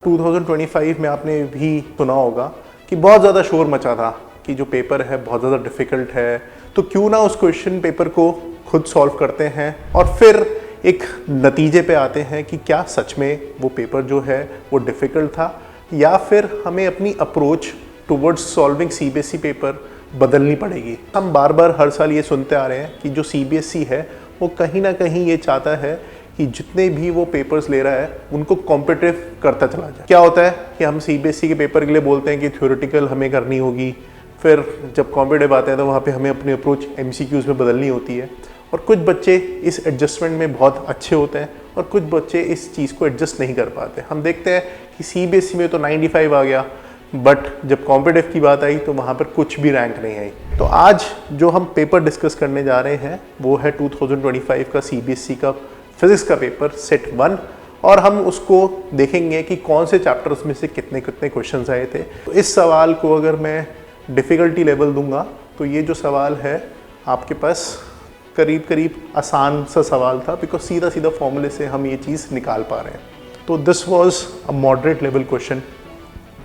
2025 में आपने भी सुना होगा कि बहुत ज़्यादा शोर मचा था कि जो पेपर है बहुत ज़्यादा डिफ़िकल्ट है, तो क्यों ना उस क्वेश्चन पेपर को खुद सॉल्व करते हैं और फिर एक नतीजे पे आते हैं कि क्या सच में वो पेपर जो है वो डिफ़िकल्ट था या फिर हमें अपनी approach towards solving CBSE paper बदलनी पड़ेगी। हम बार बार हर साल ये सुनते आ रहे हैं कि जो सीबीएसई है वो कहीं ना कहीं ये चाहता है कि जितने भी वो पेपर्स ले रहा है उनको कॉम्पिटिटिव करता चला जाए। क्या होता है कि हम सीबीएसई के पेपर के लिए बोलते हैं कि थ्योरेटिकल हमें करनी होगी, फिर जब कॉम्पिटिटिव आते हैं तो वहाँ पे हमें अपनी अप्रोच एमसीक्यूज़ में बदलनी होती है। और कुछ बच्चे इस एडजस्टमेंट में बहुत अच्छे होते हैं और कुछ बच्चे इस चीज़ को एडजस्ट नहीं कर पाते। हम देखते हैं कि सीबीएसई में तो 95 आ गया, बट जब कॉम्पिटिटिव की बात आई तो वहाँ पर कुछ भी रैंक नहीं आई। तो आज जो हम पेपर डिस्कस करने जा रहे हैं वो है 2025 का सीबीएसई का फिजिक्स का पेपर सेट 1 और हम उसको देखेंगे कि कौन से चैप्टर्स में से कितने कितने क्वेश्चंस आए थे। तो इस सवाल को अगर मैं डिफ़िकल्टी लेवल दूंगा तो ये जो सवाल है आपके पास करीब करीब आसान सा सवाल था, बिकॉज सीधा सीधा फॉर्मूले से हम ये चीज़ निकाल पा रहे हैं। तो this was a moderate level question.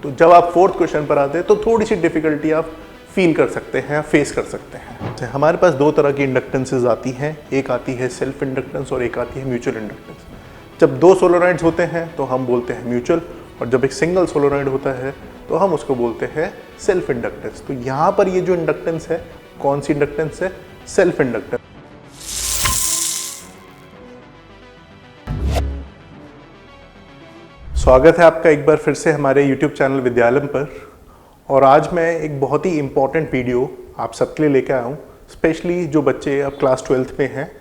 तो जब आप फोर्थ क्वेश्चन पर आते हैं तो थोड़ी सी डिफ़िकल्टी आप फील कर सकते हैं, फेस कर सकते हैं। हमारे पास दो तरह की इंडक्टेंसेज आती हैं, एक आती है सेल्फ इंडक्टेंस और एक आती है म्यूचुअल इंडक्टेंस। जब दो सोलोनॉइड्स होते हैं तो हम बोलते हैं म्यूचुअल, और जब एक सिंगल सोलोनॉइड होता है तो हम उसको बोलते हैं सेल्फ इंडक्टेंस। तो यहाँ पर ये जो इंडक्टेंस है, कौन सी इंडक्टेंस है? Self inductance. स्वागत है आपका एक बार फिर से हमारे YouTube चैनल विद्यालम पर। और आज मैं एक बहुत ही इम्पॉर्टेंट वीडियो आप सबके लिए लेकर आया हूँ, स्पेशली जो बच्चे अब क्लास 12th में हैं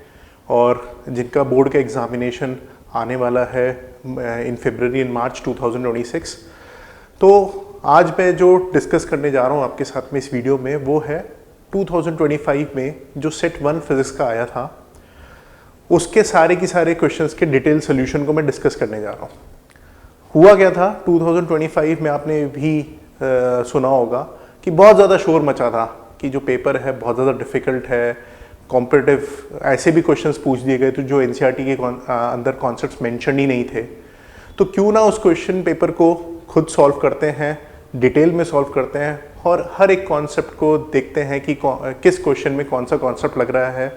और जिनका बोर्ड का एग्ज़ामिनेशन आने वाला है इन फरवरी एंड मार्च 2026। तो आज मैं जो डिस्कस करने जा रहा हूँ आपके साथ में इस वीडियो में वो है 2025 में जो सेट 1 फिज़िक्स का आया था उसके सारे के सारे क्वेश्चंस के डिटेल सोल्यूशन को मैं डिस्कस करने जा रहा हूँ। हुआ क्या था 2025 में आपने भी सुना होगा कि बहुत ज़्यादा शोर मचा था कि जो पेपर है बहुत ज़्यादा डिफ़िकल्ट है, कॉम्पिटिटिव ऐसे भी क्वेश्चंस पूछ दिए गए तो जो एनसीईआरटी के अंदर कॉन्सेप्ट्स मेंशन ही नहीं थे। तो क्यों ना उस क्वेश्चन पेपर को खुद सॉल्व करते हैं, डिटेल में सॉल्व करते हैं और हर एक कॉन्सेप्ट को देखते हैं कि किस क्वेश्चन में कौन सा कॉन्सेप्ट लग रहा है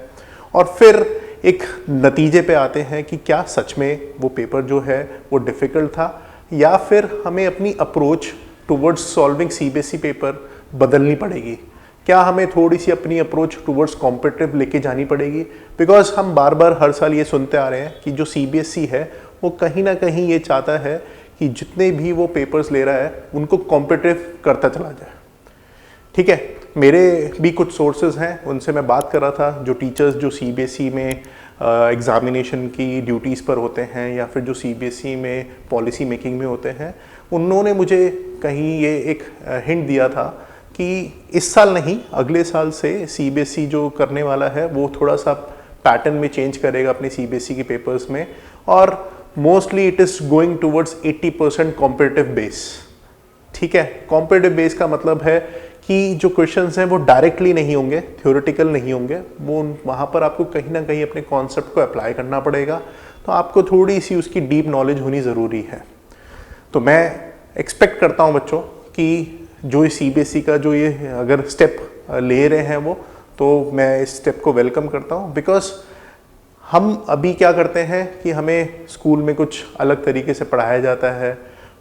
और फिर एक नतीजे पे आते हैं कि क्या सच में वो पेपर जो है वो डिफ़िकल्ट था या फिर हमें अपनी approach towards solving CBSE paper बदलनी पड़ेगी। क्या हमें थोड़ी सी अपनी अप्रोच टुवर्ड्स कॉम्पिटिटिव लेके जानी पड़ेगी, बिकॉज हम बार बार हर साल ये सुनते आ रहे हैं कि जो सीबीएसई है वो कहीं ना कहीं ये चाहता है कि जितने भी वो पेपर्स ले रहा है उनको कॉम्पिटिटिव करता चला जाए। ठीक है, मेरे भी कुछ सोर्सेज हैं, उनसे मैं बात कर रहा था, जो टीचर्स जो सीबीएसई में एग्ज़ामिनेशन की ड्यूटीज़ पर होते हैं या फिर जो सीबीएसई में पॉलिसी मेकिंग में होते हैं, उन्होंने मुझे कहीं ये एक हिंट दिया था कि इस साल नहीं अगले साल से सीबीएसई जो करने वाला है वो थोड़ा सा पैटर्न में चेंज करेगा अपने सीबीएसई के पेपर्स में और mostly it is going towards 80% competitive base. ठीक है, कॉम्पिटिटिव बेस का मतलब है कि जो क्वेश्चंस हैं वो डायरेक्टली नहीं होंगे, थ्योरेटिकल नहीं होंगे, वो वहाँ पर आपको कहीं ना कहीं अपने कॉन्सेप्ट को अप्लाई करना पड़ेगा। तो आपको थोड़ी सी उसकी डीप नॉलेज होनी ज़रूरी है। तो मैं एक्सपेक्ट करता हूँ बच्चों कि जो इस सीबीएसई का जो ये अगर स्टेप ले रहे हैं वो, तो मैं इस स्टेप को वेलकम करता हूँ। बिकॉज हम अभी क्या करते हैं कि हमें स्कूल में कुछ अलग तरीके से पढ़ाया जाता है,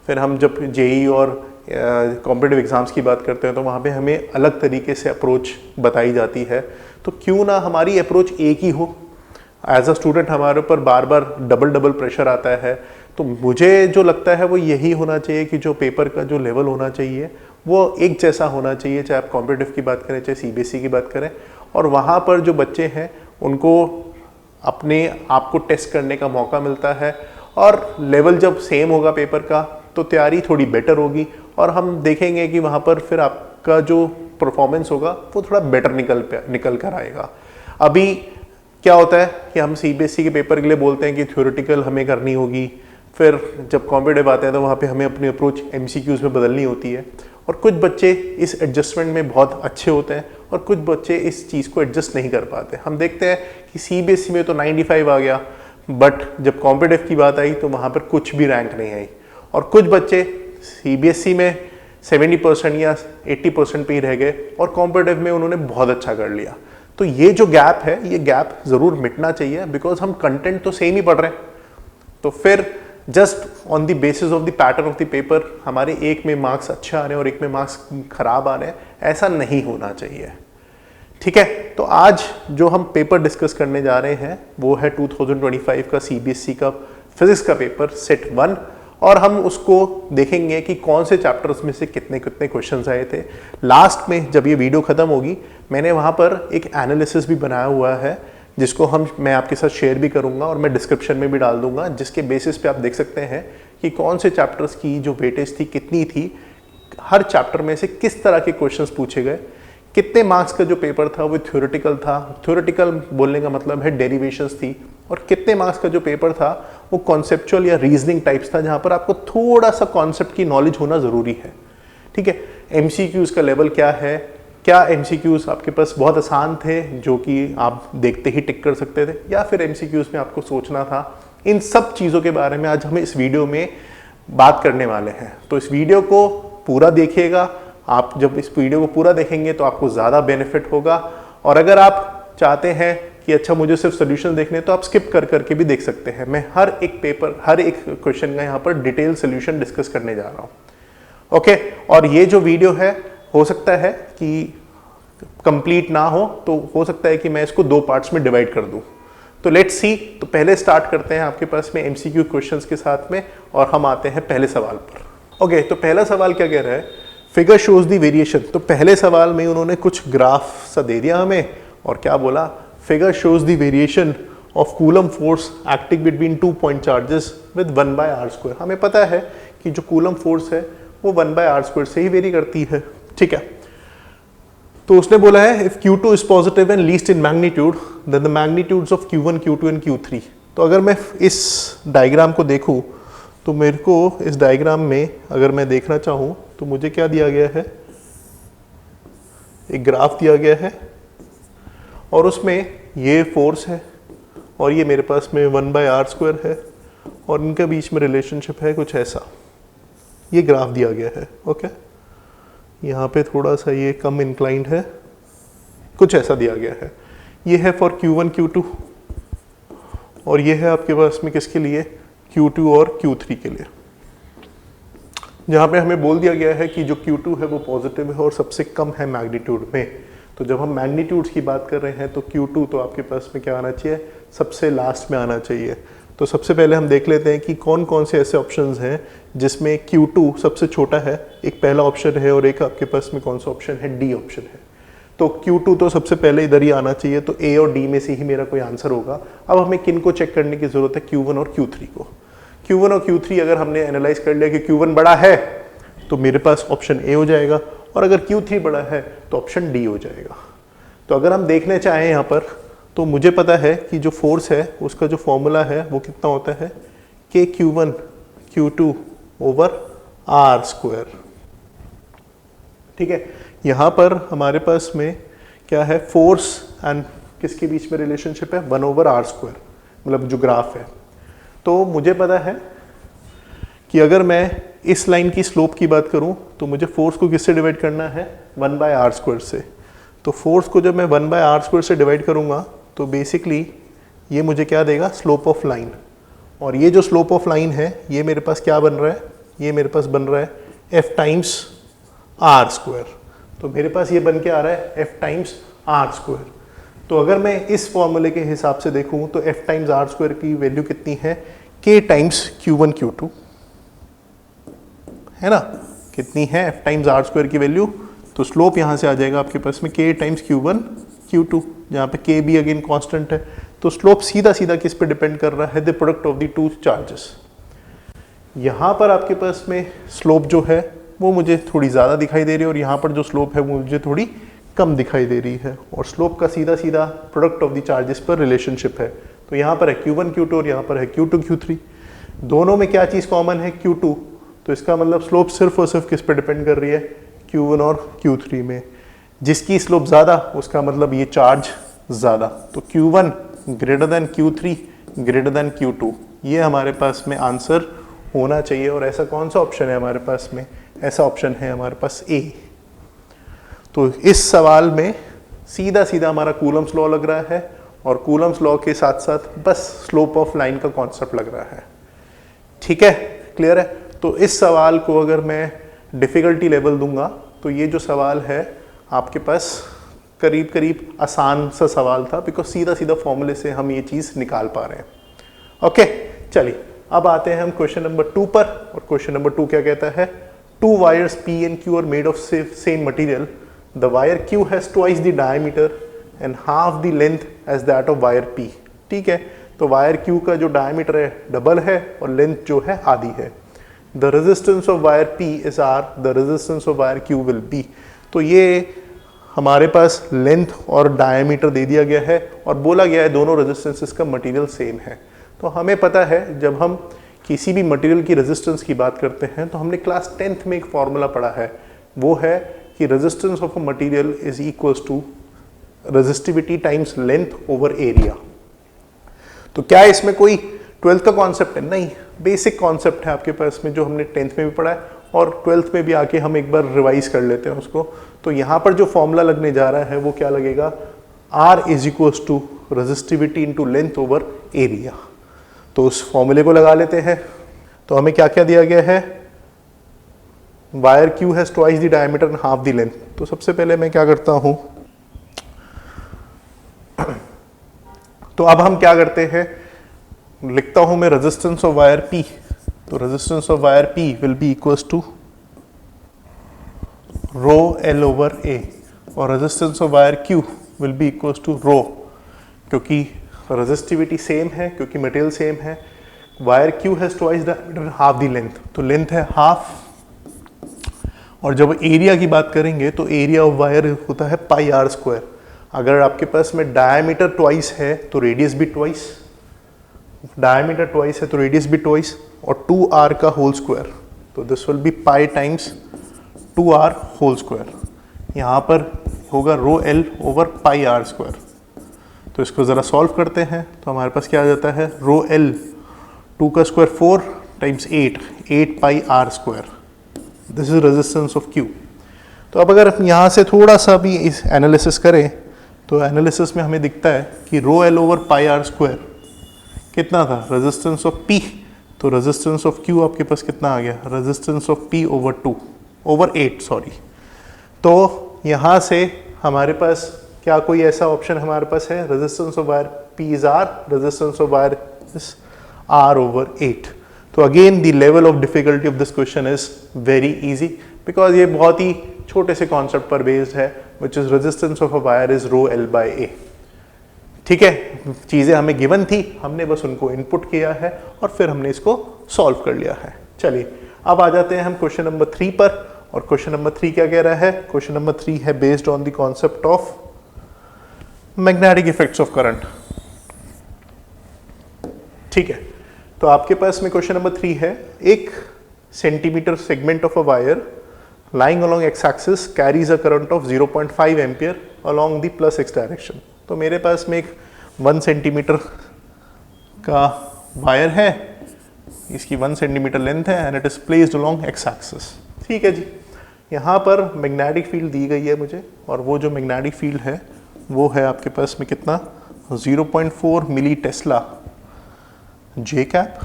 फिर हम जब जेई और कॉम्पिटिटिव एग्ज़ाम्स की बात करते हैं तो वहाँ पे हमें अलग तरीके से अप्रोच बताई जाती है। तो क्यों ना हमारी अप्रोच एक ही हो। एज अ स्टूडेंट हमारे ऊपर बार बार डबल प्रेशर आता है, तो मुझे जो लगता है वो यही होना चाहिए कि जो पेपर का जो लेवल होना चाहिए वो एक जैसा होना चाहिए, चाहे आप कॉम्पिटिटिव की बात करें चाहे सीबीएसई की बात करें। और वहाँ पर जो बच्चे हैं उनको अपने आप को टेस्ट करने का मौका मिलता है और लेवल जब सेम होगा पेपर का तो तैयारी थोड़ी बेटर होगी और हम देखेंगे कि वहाँ पर फिर आपका जो परफॉर्मेंस होगा वो थोड़ा बेटर निकल कर आएगा। अभी क्या होता है कि हम सीबीएसई के पेपर के लिए बोलते हैं कि थ्योरेटिकल हमें करनी होगी, फिर जब कॉम्पिटिटिव आते हैं तो वहाँ पे हमें अपनी अप्रोच एमसीक्यूज़ में बदलनी होती है और कुछ बच्चे इस एडजस्टमेंट में बहुत अच्छे होते हैं और कुछ बच्चे इस चीज़ को एडजस्ट नहीं कर पाते। हम देखते हैं कि सीबीएसई में तो 95 आ गया, बट जब कॉम्पिटिटिव की बात आई तो वहाँ पर कुछ भी रैंक नहीं आई और कुछ बच्चे CBSE में 70% या 80% पे ही रह गए और कॉम्पिटिटिव में उन्होंने बहुत अच्छा कर लिया। तो ये जो गैप है, ये गैप ज़रूर मिटना चाहिए, बिकॉज हम कंटेंट तो सेम ही पढ़ रहे हैं। तो फिर just on the basis of the pattern of the paper हमारे एक में मार्क्स अच्छे आ रहे हैं और एक में मार्क्स खराब आ रहे हैं, ऐसा नहीं होना चाहिए। ठीक है, तो आज जो हम पेपर डिस्कस करने जा रहे हैं वो है 2025 का CBSE का फिजिक्स का पेपर सेट 1, और हम उसको देखेंगे कि कौन से चैप्टर्स में से कितने कितने क्वेश्चंस आए थे। लास्ट में जब ये वीडियो खत्म होगी मैंने वहाँ पर एक एनालिसिस भी बनाया हुआ है जिसको मैं आपके साथ शेयर भी करूँगा और मैं डिस्क्रिप्शन में भी डाल दूंगा, जिसके बेसिस पे आप देख सकते हैं कि कौन से चैप्टर्स की जो वेटेज थी कितनी थी, हर चैप्टर में से किस तरह के क्वेश्चंस पूछे गए, कितने मार्क्स का जो पेपर था वो थ्योरेटिकल था, थ्योरेटिकल बोलने का मतलब है डेरिवेशंस थी, और कितने मार्क्स का जो पेपर था वो कॉन्सेप्चुअल या रीजनिंग टाइप्स था जहाँ पर आपको थोड़ा सा कॉन्सेप्ट की नॉलेज होना ज़रूरी है। ठीक है, MCQs का लेवल क्या है, क्या MCQs आपके पास बहुत आसान थे जो कि आप देखते ही टिक कर सकते थे, या फिर MCQs में आपको सोचना था, इन सब चीज़ों के बारे में आज हम इस वीडियो में बात करने वाले हैं। तो इस वीडियो को पूरा देखिएगा, आप जब इस वीडियो को पूरा देखेंगे तो आपको ज़्यादा बेनिफिट होगा, और अगर आप चाहते हैं कि अच्छा मुझे सिर्फ सोल्यूशन देखने तो आप स्किप कर करके भी देख सकते हैं। मैं हर एक पेपर, हर एक क्वेश्चन का यहाँ पर डिटेल सोल्यूशन डिस्कस करने जा रहा हूँ। ओके, और ये जो वीडियो है हो सकता है कि कंप्लीट ना हो सकता है कि मैं इसको 2 पार्ट्स में डिवाइड कर दूँ। तो लेट्स सी, तो पहले स्टार्ट करते हैं आपके पास में MCQ क्वेश्चंस के साथ में, और हम आते हैं पहले सवाल पर। ओके, तो पहला सवाल क्या कह रहा है, फिगर शोज द वेरिएशन। तो पहले सवाल में उन्होंने कुछ ग्राफ सा दे दिया हमें, और क्या बोला, figure shows the variation of coulomb force acting between 2 point charges with 1/r²। हमें पता है कि जो कूलम फोर्स है वो 1/r² से ही वेरी करती है। ठीक है, तो उसने बोला है if Q2 is positive and least in magnitude then the magnitudes of Q1, Q2 and Q3। तो अगर मैं इस डायग्राम को देखूं तो मेरे को इस डायग्राम में अगर मैं देखना चाहूं तो मुझे क्या दिया गया है, एक ग्राफ दिया गया है, और उसमें ये फोर्स है और ये मेरे पास में 1/r² है, और इनके बीच में रिलेशनशिप है कुछ ऐसा, ये ग्राफ दिया गया है। ओके, यहाँ पे थोड़ा सा ये कम इंक्लाइंड है, कुछ ऐसा दिया गया है। ये है फॉर Q1, Q2, और ये है आपके पास में किसके लिए, Q2 और Q3 के लिए, जहाँ पे हमें बोल दिया गया है कि जो Q2 है वो पॉजिटिव है और सबसे कम है मैग्नीट्यूड में। तो जब हम मैग्नीट्यूड्स की बात कर रहे हैं तो Q2 तो आपके पास में क्या आना चाहिए, सबसे लास्ट में आना चाहिए। तो सबसे पहले हम देख लेते हैं कि कौन कौन से ऐसे ऑप्शंस हैं जिसमें Q2 सबसे छोटा है। एक पहला ऑप्शन है और एक आपके पास में कौन सा ऑप्शन है, D ऑप्शन है। तो Q2 तो सबसे पहले इधर ही आना चाहिए, तो A और D में से ही मेरा कोई आंसर होगा। अब हमें किन को चेक करने की जरूरत है, Q1 और Q3 को। Q1 और Q3 अगर हमने एनालाइज कर लिया कि Q1 बड़ा है तो मेरे पास ऑप्शन A हो जाएगा, और अगर Q3 बड़ा है तो ऑप्शन D हो जाएगा। तो अगर हम देखने चाहें यहाँ पर तो मुझे पता है कि जो फोर्स है उसका जो फॉर्मूला है वो कितना होता है, KQ1 Q2 ओवर r²। ठीक है, यहाँ पर हमारे पास में क्या है, फोर्स एंड किसके बीच में रिलेशनशिप है, 1/r², मतलब जो ग्राफ है। तो मुझे पता है कि अगर मैं इस लाइन की स्लोप की बात करूं तो मुझे फोर्स को किससे डिवाइड करना है, 1/r² से। तो फोर्स को जब मैं 1/r² से डिवाइड करूंगा तो बेसिकली ये मुझे क्या देगा, स्लोप ऑफ लाइन। और ये जो स्लोप ऑफ लाइन है ये मेरे पास क्या बन रहा है, ये मेरे पास बन रहा है F टाइम्स r²। तो मेरे पास ये बन के आ रहा है F टाइम्स r²। तो अगर मैं इस फॉर्मूले के हिसाब से देखूं तो F टाइम्स r² की वैल्यू कितनी है, K टाइम्स Q1 Q2 है ना, कितनी है F टाइम्स r² की वैल्यू। तो स्लोप यहाँ से आ जाएगा आपके पास में K टाइम्स Q1 Q2, जहाँ पे K भी अगेन कांस्टेंट है। तो स्लोप सीधा सीधा किस पे डिपेंड कर रहा है, the product of the two charges. यहाँ पर आपके पास में स्लोप जो है वो मुझे थोड़ी ज़्यादा दिखाई दे रही है, और यहाँ पर जो स्लोप है वो मुझे थोड़ी कम दिखाई दे रही है, और स्लोप का सीधा सीधा प्रोडक्ट ऑफ द चार्जेस पर रिलेशनशिप है। तो यहाँ पर है Q1 Q2 और यहाँ पर है Q2 Q3। दोनों में क्या चीज़ कॉमन है, Q2। तो इसका मतलब स्लोप सिर्फ और सिर्फ किस पे डिपेंड कर रही है, Q1 और Q3 में। जिसकी स्लोप ज़्यादा उसका मतलब ये चार्ज ज़्यादा। तो Q1 greater than Q3 greater than Q2, ये हमारे पास में आंसर होना चाहिए। और ऐसा कौन सा ऑप्शन है हमारे पास में? ऐसा ऑप्शन है हमारे पास ए। तो इस सवाल में सीधा सीधा हमारा कूलम्स लॉ लग रहा है और कूलम्स लॉ के साथ साथ बस स्लोप ऑफ लाइन का कॉन्सेप्ट लग रहा है। ठीक है, क्लियर है? तो इस सवाल को अगर मैं डिफिकल्टी लेवल दूंगा तो ये जो सवाल है आपके पास करीब करीब आसान सा सवाल था, बिकॉज सीधा सीधा फॉर्मूले से हम ये चीज़ निकाल पा रहे हैं। ओके, चलिए अब आते हैं हम क्वेश्चन नंबर 2 पर। और क्वेश्चन नंबर 2 क्या कहता है? 2 wires P and Q are made of same material. The wire Q has twice the diameter and half the length as that of wire P. ठीक है, तो वायर Q का जो डायमीटर है डबल है और लेंथ जो है आधी है। The resistance of wire P is R, the resistance of wire Q will be. तो ये हमारे पास लेंथ और डायमीटर दे दिया गया है और बोला गया है दोनों रेजिस्टेंसेस का मटेरियल सेम है। तो हमें पता है जब हम किसी भी मटेरियल की रेजिस्टेंस की बात करते हैं तो हमने क्लास 10th में एक फॉर्मूला पढ़ा है, वो है कि resistance of a material is equals to resistivity times length over area. तो क्या इसमें कोई 12th का कॉन्सेप्ट है? नहीं, बेसिक कॉन्सेप्ट है आपके पास में जो हमने 10th में भी पढ़ा है और 12th में भी आके हम एक बार रिवाइज कर लेते हैं उसको। तो यहाँ पर जो फॉर्मूला लगने जा रहा है वो क्या लगेगा? R is equals to resistivity into length over area. तो उस फॉर्मूले को लगा लेते हैं। तो हमें क्या क्या दिया गया है? Wire Q has twice the diameter and half the length. तो सबसे पहले मैं क्या करता हूं, तो अब हम क्या करते हैं, लिखता हूं मैं रेजिस्टेंस ऑफ वायर P। तो resistance of wire P will be equals to rho L over A और resistance of wire Q will be equals to rho, क्योंकि रेजिस्टिविटी सेम है, क्योंकि मटेरियल सेम है। Wire Q has twice diameter half the length, तो length है half. और जब area की बात करेंगे तो एरिया ऑफ वायर होता है पाई आर स्क्वायर। अगर आपके पास में डायमीटर ट्वाइस है तो रेडियस भी ट्वाइस, डायमीटर ट्वाइस है तो रेडियस भी ट्वाइस, और 2r का होल स्क्वायर। तो this will be pi times 2r whole square. यहाँ पर होगा rho L over pi R square. तो इसको ज़रा सॉल्व करते हैं तो हमारे पास क्या आ जाता है? रो L 2 का square 4 times 8 pi R square. This is resistance of Q। तो अब अगर यहाँ से थोड़ा सा भी इस एनालिसिस करें तो एनालिसिस में हमें दिखता है कि rho L over pi R square कितना था? Resistance of P। तो रेजिस्टेंस ऑफ Q आपके पास कितना आ गया? Resistance of P over 8 sorry. तो यहाँ से हमारे पास क्या कोई ऐसा ऑप्शन हमारे पास है? Resistance of wire P is R, resistance of wire is R over 8। तो again the level of difficulty of this question is very easy, because ये बहुत ही छोटे से कॉन्सेप्ट पर बेस्ड है, which is resistance of a wire is rho L by A। ठीक है, चीज़ें हमें गिवन थी, हमने बस उनको इनपुट किया है और फिर हमने इसको सॉल्व कर लिया है। चलिए अब आ जाते हैं हम क्वेश्चन नंबर 3 पर। और क्वेश्चन नंबर 3 क्या कह रहा है? क्वेश्चन नंबर 3 है based on the concept of magnetic effects of current. ठीक है, तो आपके पास में क्वेश्चन नंबर 3 है, 1 centimetre segment of a wire lying along x-axis carries a current of 0.5 ampere along the plus x direction. तो मेरे पास में एक 1 सेंटीमीटर का वायर है, इसकी 1 सेंटीमीटर लेंथ है and it is placed along x-axis। ठीक है जी, यहाँ पर मैग्नेटिक फील्ड दी गई है मुझे, और वो जो मैग्नेटिक फील्ड है वो है आपके पास में कितना? 0.4 मिली टेस्ला जे कैप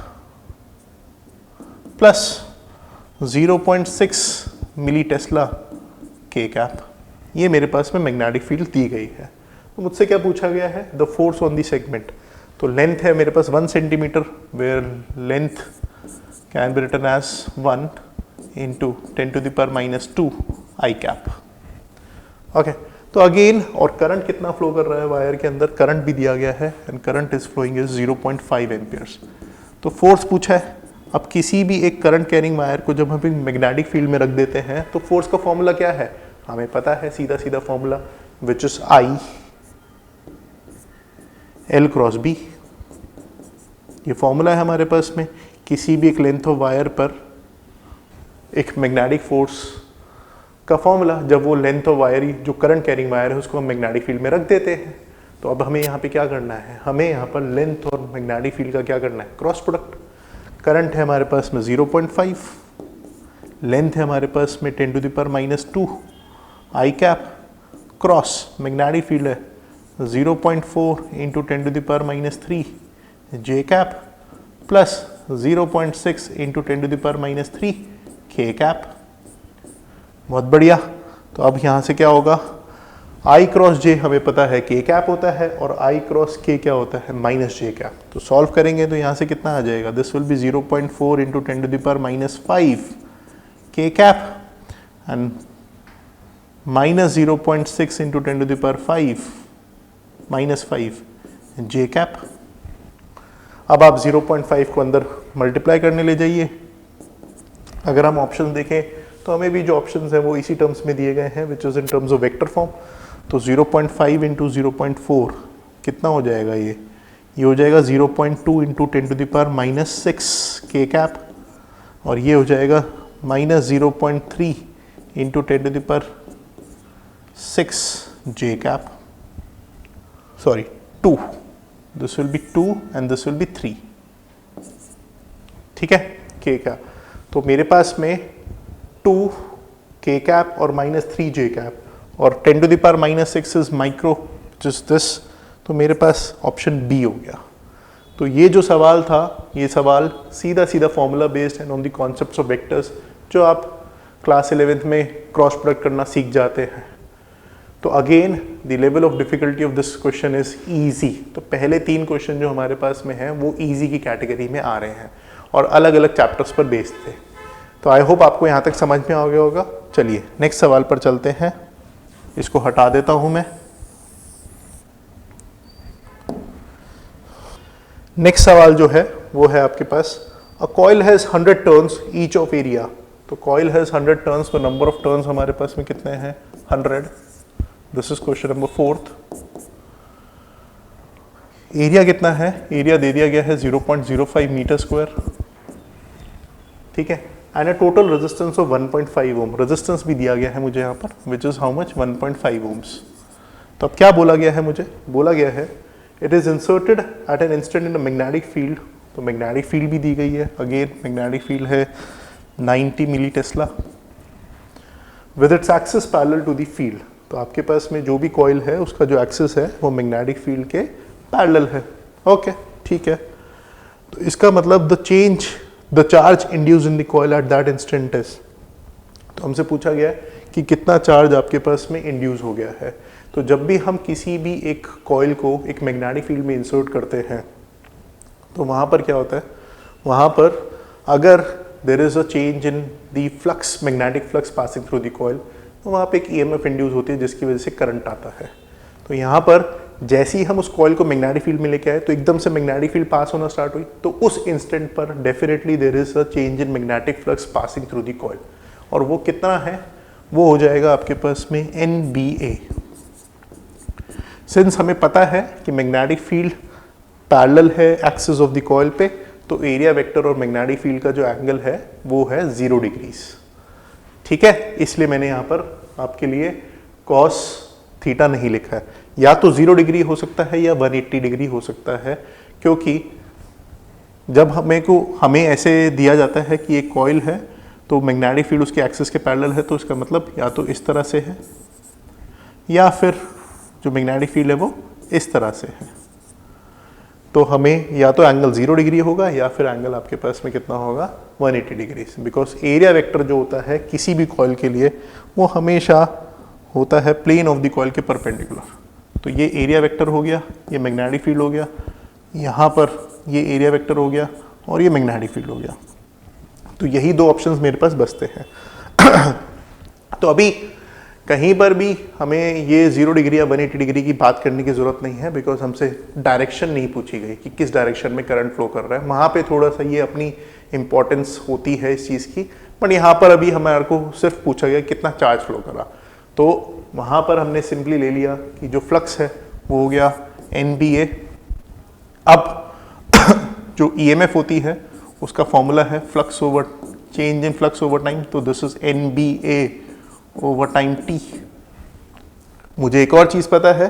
प्लस 0.6 मिली टेस्ला के कैप। ये मेरे पास में मैग्नेटिक फील्ड दी गई है। तो मुझसे क्या पूछा गया है? The force on the segment. तो लेंथ है मेरे पास 1 centimeter, where length can be written as 1 into 10⁻⁻² I cap. Okay, तो अगेन, और करंट कितना फ्लो कर रहा है वायर के अंदर? करंट भी दिया गया है and current is following is 0.5 amperes. तो फोर्स पूछा है। अब किसी भी एक करंट कैरिंग वायर को जब हम मैग्नेटिक फील्ड में रख देते हैं तो फोर्स का फॉर्मूला क्या है? हमें पता है, सीधा सीधा formula, which is I L cross B। ये फॉर्मूला है हमारे पास में। किसी भी एक लेंथ ऑफ वायर पर एक मैग्नेटिक फोर्स का फॉर्मूला, जब वो लेंथ ऑफ वायर जो करंट कैरिंग वायर है उसको हम मैग्नेटिक फील्ड में रख देते हैं। तो अब हमें यहाँ पे क्या करना है? हमें यहाँ पर लेंथ और मैग्नेटिक फील्ड का क्या करना है? Cross product. करंट है हमारे पास में 0.5, लेंथ है हमारे पास में 10⁻⁻², I cap, cross magnetic field है 0.4 × 10⁻³ जे कैप प्लस 0.6 × 10⁻³ के कैप। बहुत बढ़िया। तो अब यहाँ से क्या होगा, आई क्रॉस जे हमें पता है के कैप होता है और आई क्रॉस के क्या होता है माइनस जे कैप। तो सॉल्व करेंगे तो यहाँ से कितना आ जाएगा, दिस विल बी 0.4 × 10⁻⁵ के cap and minus 0.6 × 10⁻⁵ J cap. अब आप 0.5 को अंदर मल्टीप्लाई करने ले जाइए। अगर हम ऑप्शन देखें तो हमें भी जो ऑप्शंस हैं वो इसी टर्म्स में दिए गए हैं, which is in terms of vector form. तो 0.5 × 0.4 कितना हो जाएगा, ये हो जाएगा 0.2 × 10⁻⁶ के कैप, और ये हो जाएगा minus 0.3 × 10⁻⁶ J cap, sorry 2, this will B 2 and this will B 3। ठीक है, के कैप। तो मेरे पास में 2 के कैप और -3 जे कैप और 10⁻⁶ इज माइक्रो जस्ट दिस, तो मेरे पास ऑप्शन बी हो गया। तो ये जो सवाल था, ये सवाल सीधा सीधा formula based and on the concepts of vectors, जो आप क्लास 11th में क्रॉस प्रोडक्ट करना सीख जाते हैं। तो again the level of difficulty of this question is easy. तो पहले 3 क्वेश्चन जो हमारे पास में हैं वो ईजी की कैटेगरी में आ रहे हैं और अलग अलग चैप्टर्स पर बेस्ड थे। तो आई होप आपको यहाँ तक समझ में आ गया होगा। चलिए नेक्स्ट सवाल पर चलते हैं। इसको हटा देता हूँ मैं। नेक्स्ट सवाल जो है वो है आपके पास, a coil has 100 turns each of area. तो कॉइल हैज 100 टर्न्स, तो नंबर ऑफ टर्न्स हमारे पास में कितने हैं, 100। This is question number 4th। Area कितना है, एरिया दे दिया गया है 0.05 मीटर स्क्वायर। ठीक है, and a total resistance of 1.5 ohm. Resistance भी दिया गया है मुझे यहाँ पर, which is how much, 1.5 ohms. तो अब क्या बोला गया है, मुझे बोला गया है it is inserted at an instant in a magnetic field. तो मैग्नेटिक फील्ड भी दी गई है, अगेन मैग्नेटिक फील्ड है 90 milli tesla with its axis parallel to the field. तो आपके पास में जो भी कॉइल है उसका जो एक्सिस है वो मैग्नेटिक फील्ड के पैरेलल है। ओके, ठीक है। तो इसका मतलब the charge induced in the coil at that instant is. तो हमसे पूछा गया है कि कितना चार्ज आपके पास में इंड्यूस हो गया है। तो जब भी हम किसी भी एक कॉइल को एक मैग्नेटिक फील्ड में इंसर्ट करते हैं तो वहाँ पर क्या होता है, वहाँ पर अगर there is a change in the flux, magnetic flux passing through the coil, तो वहाँ पे एक ईएमएफ इंड्यूस होती है जिसकी वजह से करंट आता है। तो यहाँ पर जैसे ही हम उस कॉइल को मैग्नेटिक फील्ड में लेके आए तो एकदम से मैग्नेटिक फील्ड पास होना स्टार्ट हुई, तो उस इंस्टेंट पर definitely there is a change in magnetic flux passing through the coil. और वो कितना है, वो हो जाएगा आपके पास में NBA। सिंस हमें पता है कि मैग्नेटिक फील्ड पैरेलल है एक्सिस ऑफ द कॉइल पे, तो एरिया वेक्टर और मैग्नेटिक फील्ड का जो एंगल है वो है 0 डिग्रीज। ठीक है, इसलिए मैंने यहाँ पर आपके लिए cos थीटा नहीं लिखा है। या तो 0 डिग्री हो सकता है या 180 डिग्री हो सकता है, क्योंकि जब हमें ऐसे दिया जाता है कि एक कॉइल है तो मैग्नेटिक फील्ड उसके एक्सिस के पैरेलल है, तो इसका मतलब या तो इस तरह से है या फिर जो मैग्नेटिक फील्ड है वो इस तरह से है। तो हमें या तो एंगल 0 डिग्री होगा या फिर एंगल आपके पास में कितना होगा, 180 डिग्री। बिकॉज एरिया वेक्टर जो होता है किसी भी कॉइल के लिए वो हमेशा होता है प्लेन ऑफ द कॉइल के परपेंडिकुलर। तो ये एरिया वेक्टर हो गया, ये मैग्नेटिक फील्ड हो गया, यहाँ पर ये एरिया वेक्टर हो गया और ये मैग्नेटिक फील्ड हो गया। तो यही 2 ऑप्शंस मेरे पास बचते हैं। तो अभी कहीं पर भी हमें ये 0 डिग्री या 180 डिग्री की बात करने की ज़रूरत नहीं है, बिकॉज हमसे डायरेक्शन नहीं पूछी गई कि किस डायरेक्शन में करंट फ्लो कर रहा है। वहाँ पे थोड़ा सा ये अपनी इंपॉर्टेंस होती है इस चीज़ की, बट यहाँ पर अभी हमारे को सिर्फ पूछा गया कितना चार्ज फ्लो करा। तो वहाँ पर हमने सिंपली ले लिया कि जो फ्लक्स है वो हो गया NBA। अब जो EMF होती है उसका फॉर्मूला है flux over change in flux over time, तो this is NBA over time T। मुझे एक और चीज़ पता है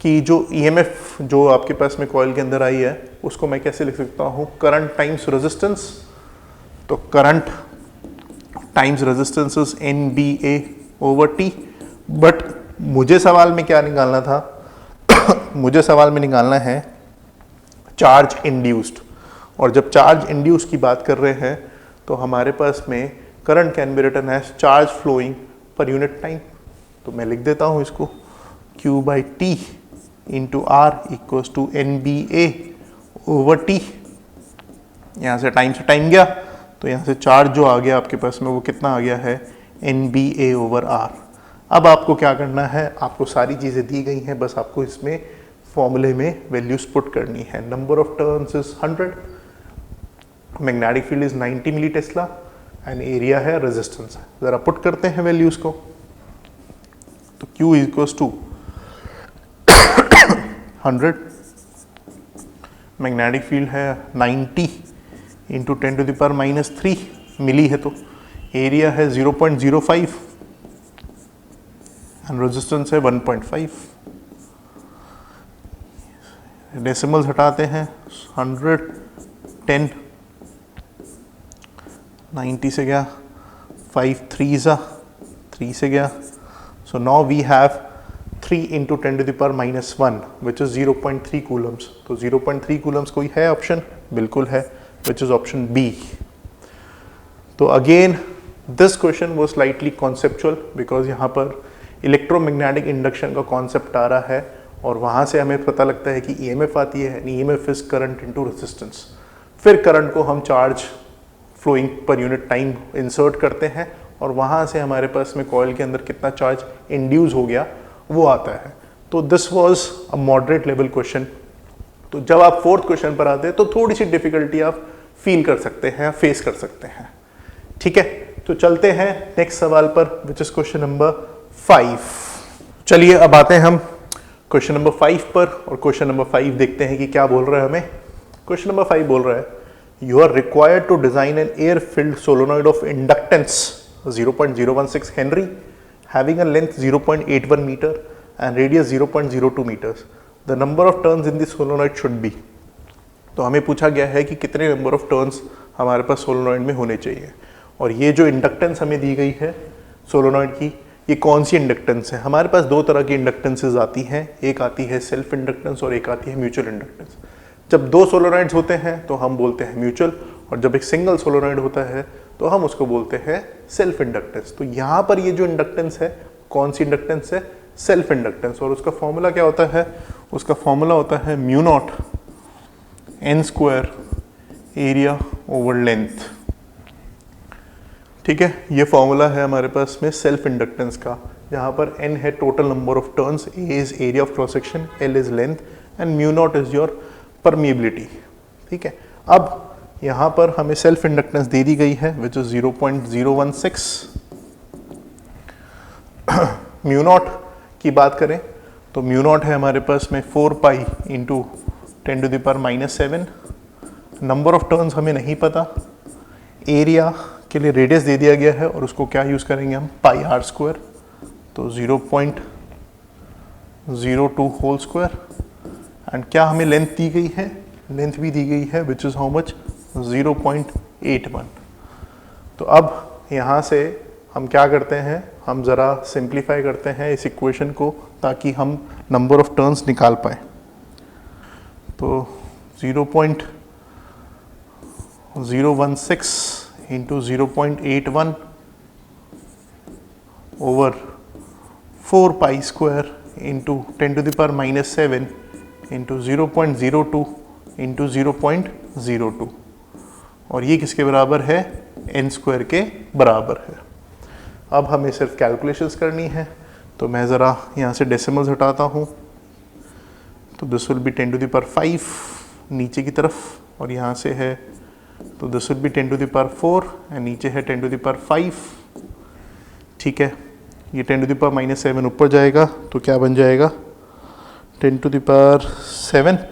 कि जो ईएमएफ जो आपके पास में कॉइल के अंदर आई है उसको मैं कैसे लिख सकता हूँ, करंट टाइम्स रेजिस्टेंस। तो current times resistance is NBA/T। But मुझे सवाल में क्या निकालना था मुझे सवाल में निकालना है चार्ज इंड्यूस्ड। और जब चार्ज इंड्यूस की बात कर रहे हैं तो हमारे पास में current can be written as charge flowing per unit time. तो मैं लिख देता हूँ इसको Q/T into R equals to NBA/T। यहाँ से टाइम गया तो यहाँ से चार्ज जो आ गया आपके पास में वो कितना आ गया है, NBA/R। अब आपको क्या करना है, आपको सारी चीज़ें दी गई हैं, बस आपको इसमें फॉर्मूले में वैल्यूज पुट करनी है। Number of turns is 100, magnetic field is 90 milli tesla and area है, रेजिस्टेंस है। ज़रा पुट करते हैं वैल्यूज को। तो Q equals to 100, magnetic field है 90 इंटू 10⁻³ मिली है, तो एरिया है 0.05 एंड रेजिस्टेंस है 1.5। डेसिमल्स हटाते हैं, 100, 10, 90 से गया 5 3 से गया। So now we have 3 into 10⁻⁻1 which is 0.3 coulombs. तो 0.3 कूलम्स कोई है ऑप्शन, बिल्कुल है, विच इज ऑप्शन बी। तो अगेन दिस क्वेश्चन वो स्लाइटली कॉन्सेप्चुअल बिकॉज यहाँ पर इलेक्ट्रोमैग्नेटिक इंडक्शन का कॉन्सेप्ट आ रहा है और वहाँ से हमें पता लगता है कि ईएमएफ आती है, EMF is current into resistance. फिर करंट को हम charge flowing per unit time insert करते हैं और वहाँ से हमारे पास में कॉइल के अंदर कितना चार्ज इंड्यूस हो गया वो आता है। तो this was a moderate level question. तो जब आप फोर्थ क्वेश्चन पर आते हैं तो थोड़ी सी डिफिकल्टी आप फील कर सकते हैं, फेस कर सकते हैं। ठीक है, तो चलते हैं नेक्स्ट सवाल पर विच इज क्वेश्चन नंबर 5। चलिए अब आते हैं हम क्वेश्चन नंबर 5 पर और क्वेश्चन नंबर 5 देखते हैं कि क्या बोल रहा है हमें। क्वेश्चन नंबर 5 बोल रहा है you are required to design an air filled solenoid of inductance 0.016 henry having a length 0.81 meter and radius 0.02 meters. The number of turns in the solenoid should be। तो हमें पूछा गया है कि कितने नंबर ऑफ टर्न्स हमारे पास solenoid में होने चाहिए। और ये जो इंडक्टेंस हमें दी गई है सोलोनॉइड की, ये कौन सी इंडक्टेंस है। हमारे पास दो तरह की इंडक्टेंसेज आती हैं, एक आती है सेल्फ इंडक्टेंस और एक आती है म्यूचुअल इंडक्टेंस। जब दो सोलोनॉइड्स होते हैं तो हम बोलते हैं म्यूचुअल, और जब एक सिंगल सोलोनॉइड होता है तो हम उसको बोलते हैं सेल्फ इंडक्टेंस। तो यहाँ पर ये जो इंडक्टेंस है कौन सी इंडक्टेंस है, सेल्फ इंडक्टेंस। और उसका फॉर्मूला क्या होता है, उसका फॉर्मूला होता है μ0 n² एरिया ओवर लेंथ। ठीक है, ये फॉर्मूला है हमारे पास में सेल्फ इंडक्टेंस का, जहाँ पर n है total number of turns, a is area of cross section, l is length and μ0 is your permeability. ठीक है, अब यहाँ पर हमें सेल्फ इंडक्टेंस दे दी गई है विच इज 0.016। μ0 की बात करें तो μ0 है हमारे पास में 4 pi into 10⁻⁻7। Number of turns हमें नहीं पता, एरिया के लिए रेडियस दे दिया गया है और उसको क्या यूज़ करेंगे हम, πr²। तो 0.02 होल स्क्वायर। एंड क्या हमें लेंथ दी गई है, लेंथ भी दी गई है विच इज़ हाउ मच, 0.81। तो अब यहाँ से हम क्या करते हैं, हम ज़रा सिंप्लीफाई करते हैं इस इक्वेशन को ताकि हम नंबर ऑफ टर्न्स निकाल पाए। तो 0.016 into 0.81 over 4 pi square into 10⁻⁻7 into 0.02 into 0.02, और ये किसके बराबर है, n² के बराबर है। अब हमें सिर्फ कैलकुलेशंस करनी है, तो मैं ज़रा यहाँ से डेसिमल्स हटाता हूँ। तो दिस विल बी 10⁵ नीचे की तरफ, और यहाँ से है तो दिस विल बी 10⁴ एंड नीचे है 10⁵। ठीक है, ये 10⁻⁻7 ऊपर जाएगा तो क्या बन जाएगा, 10⁷।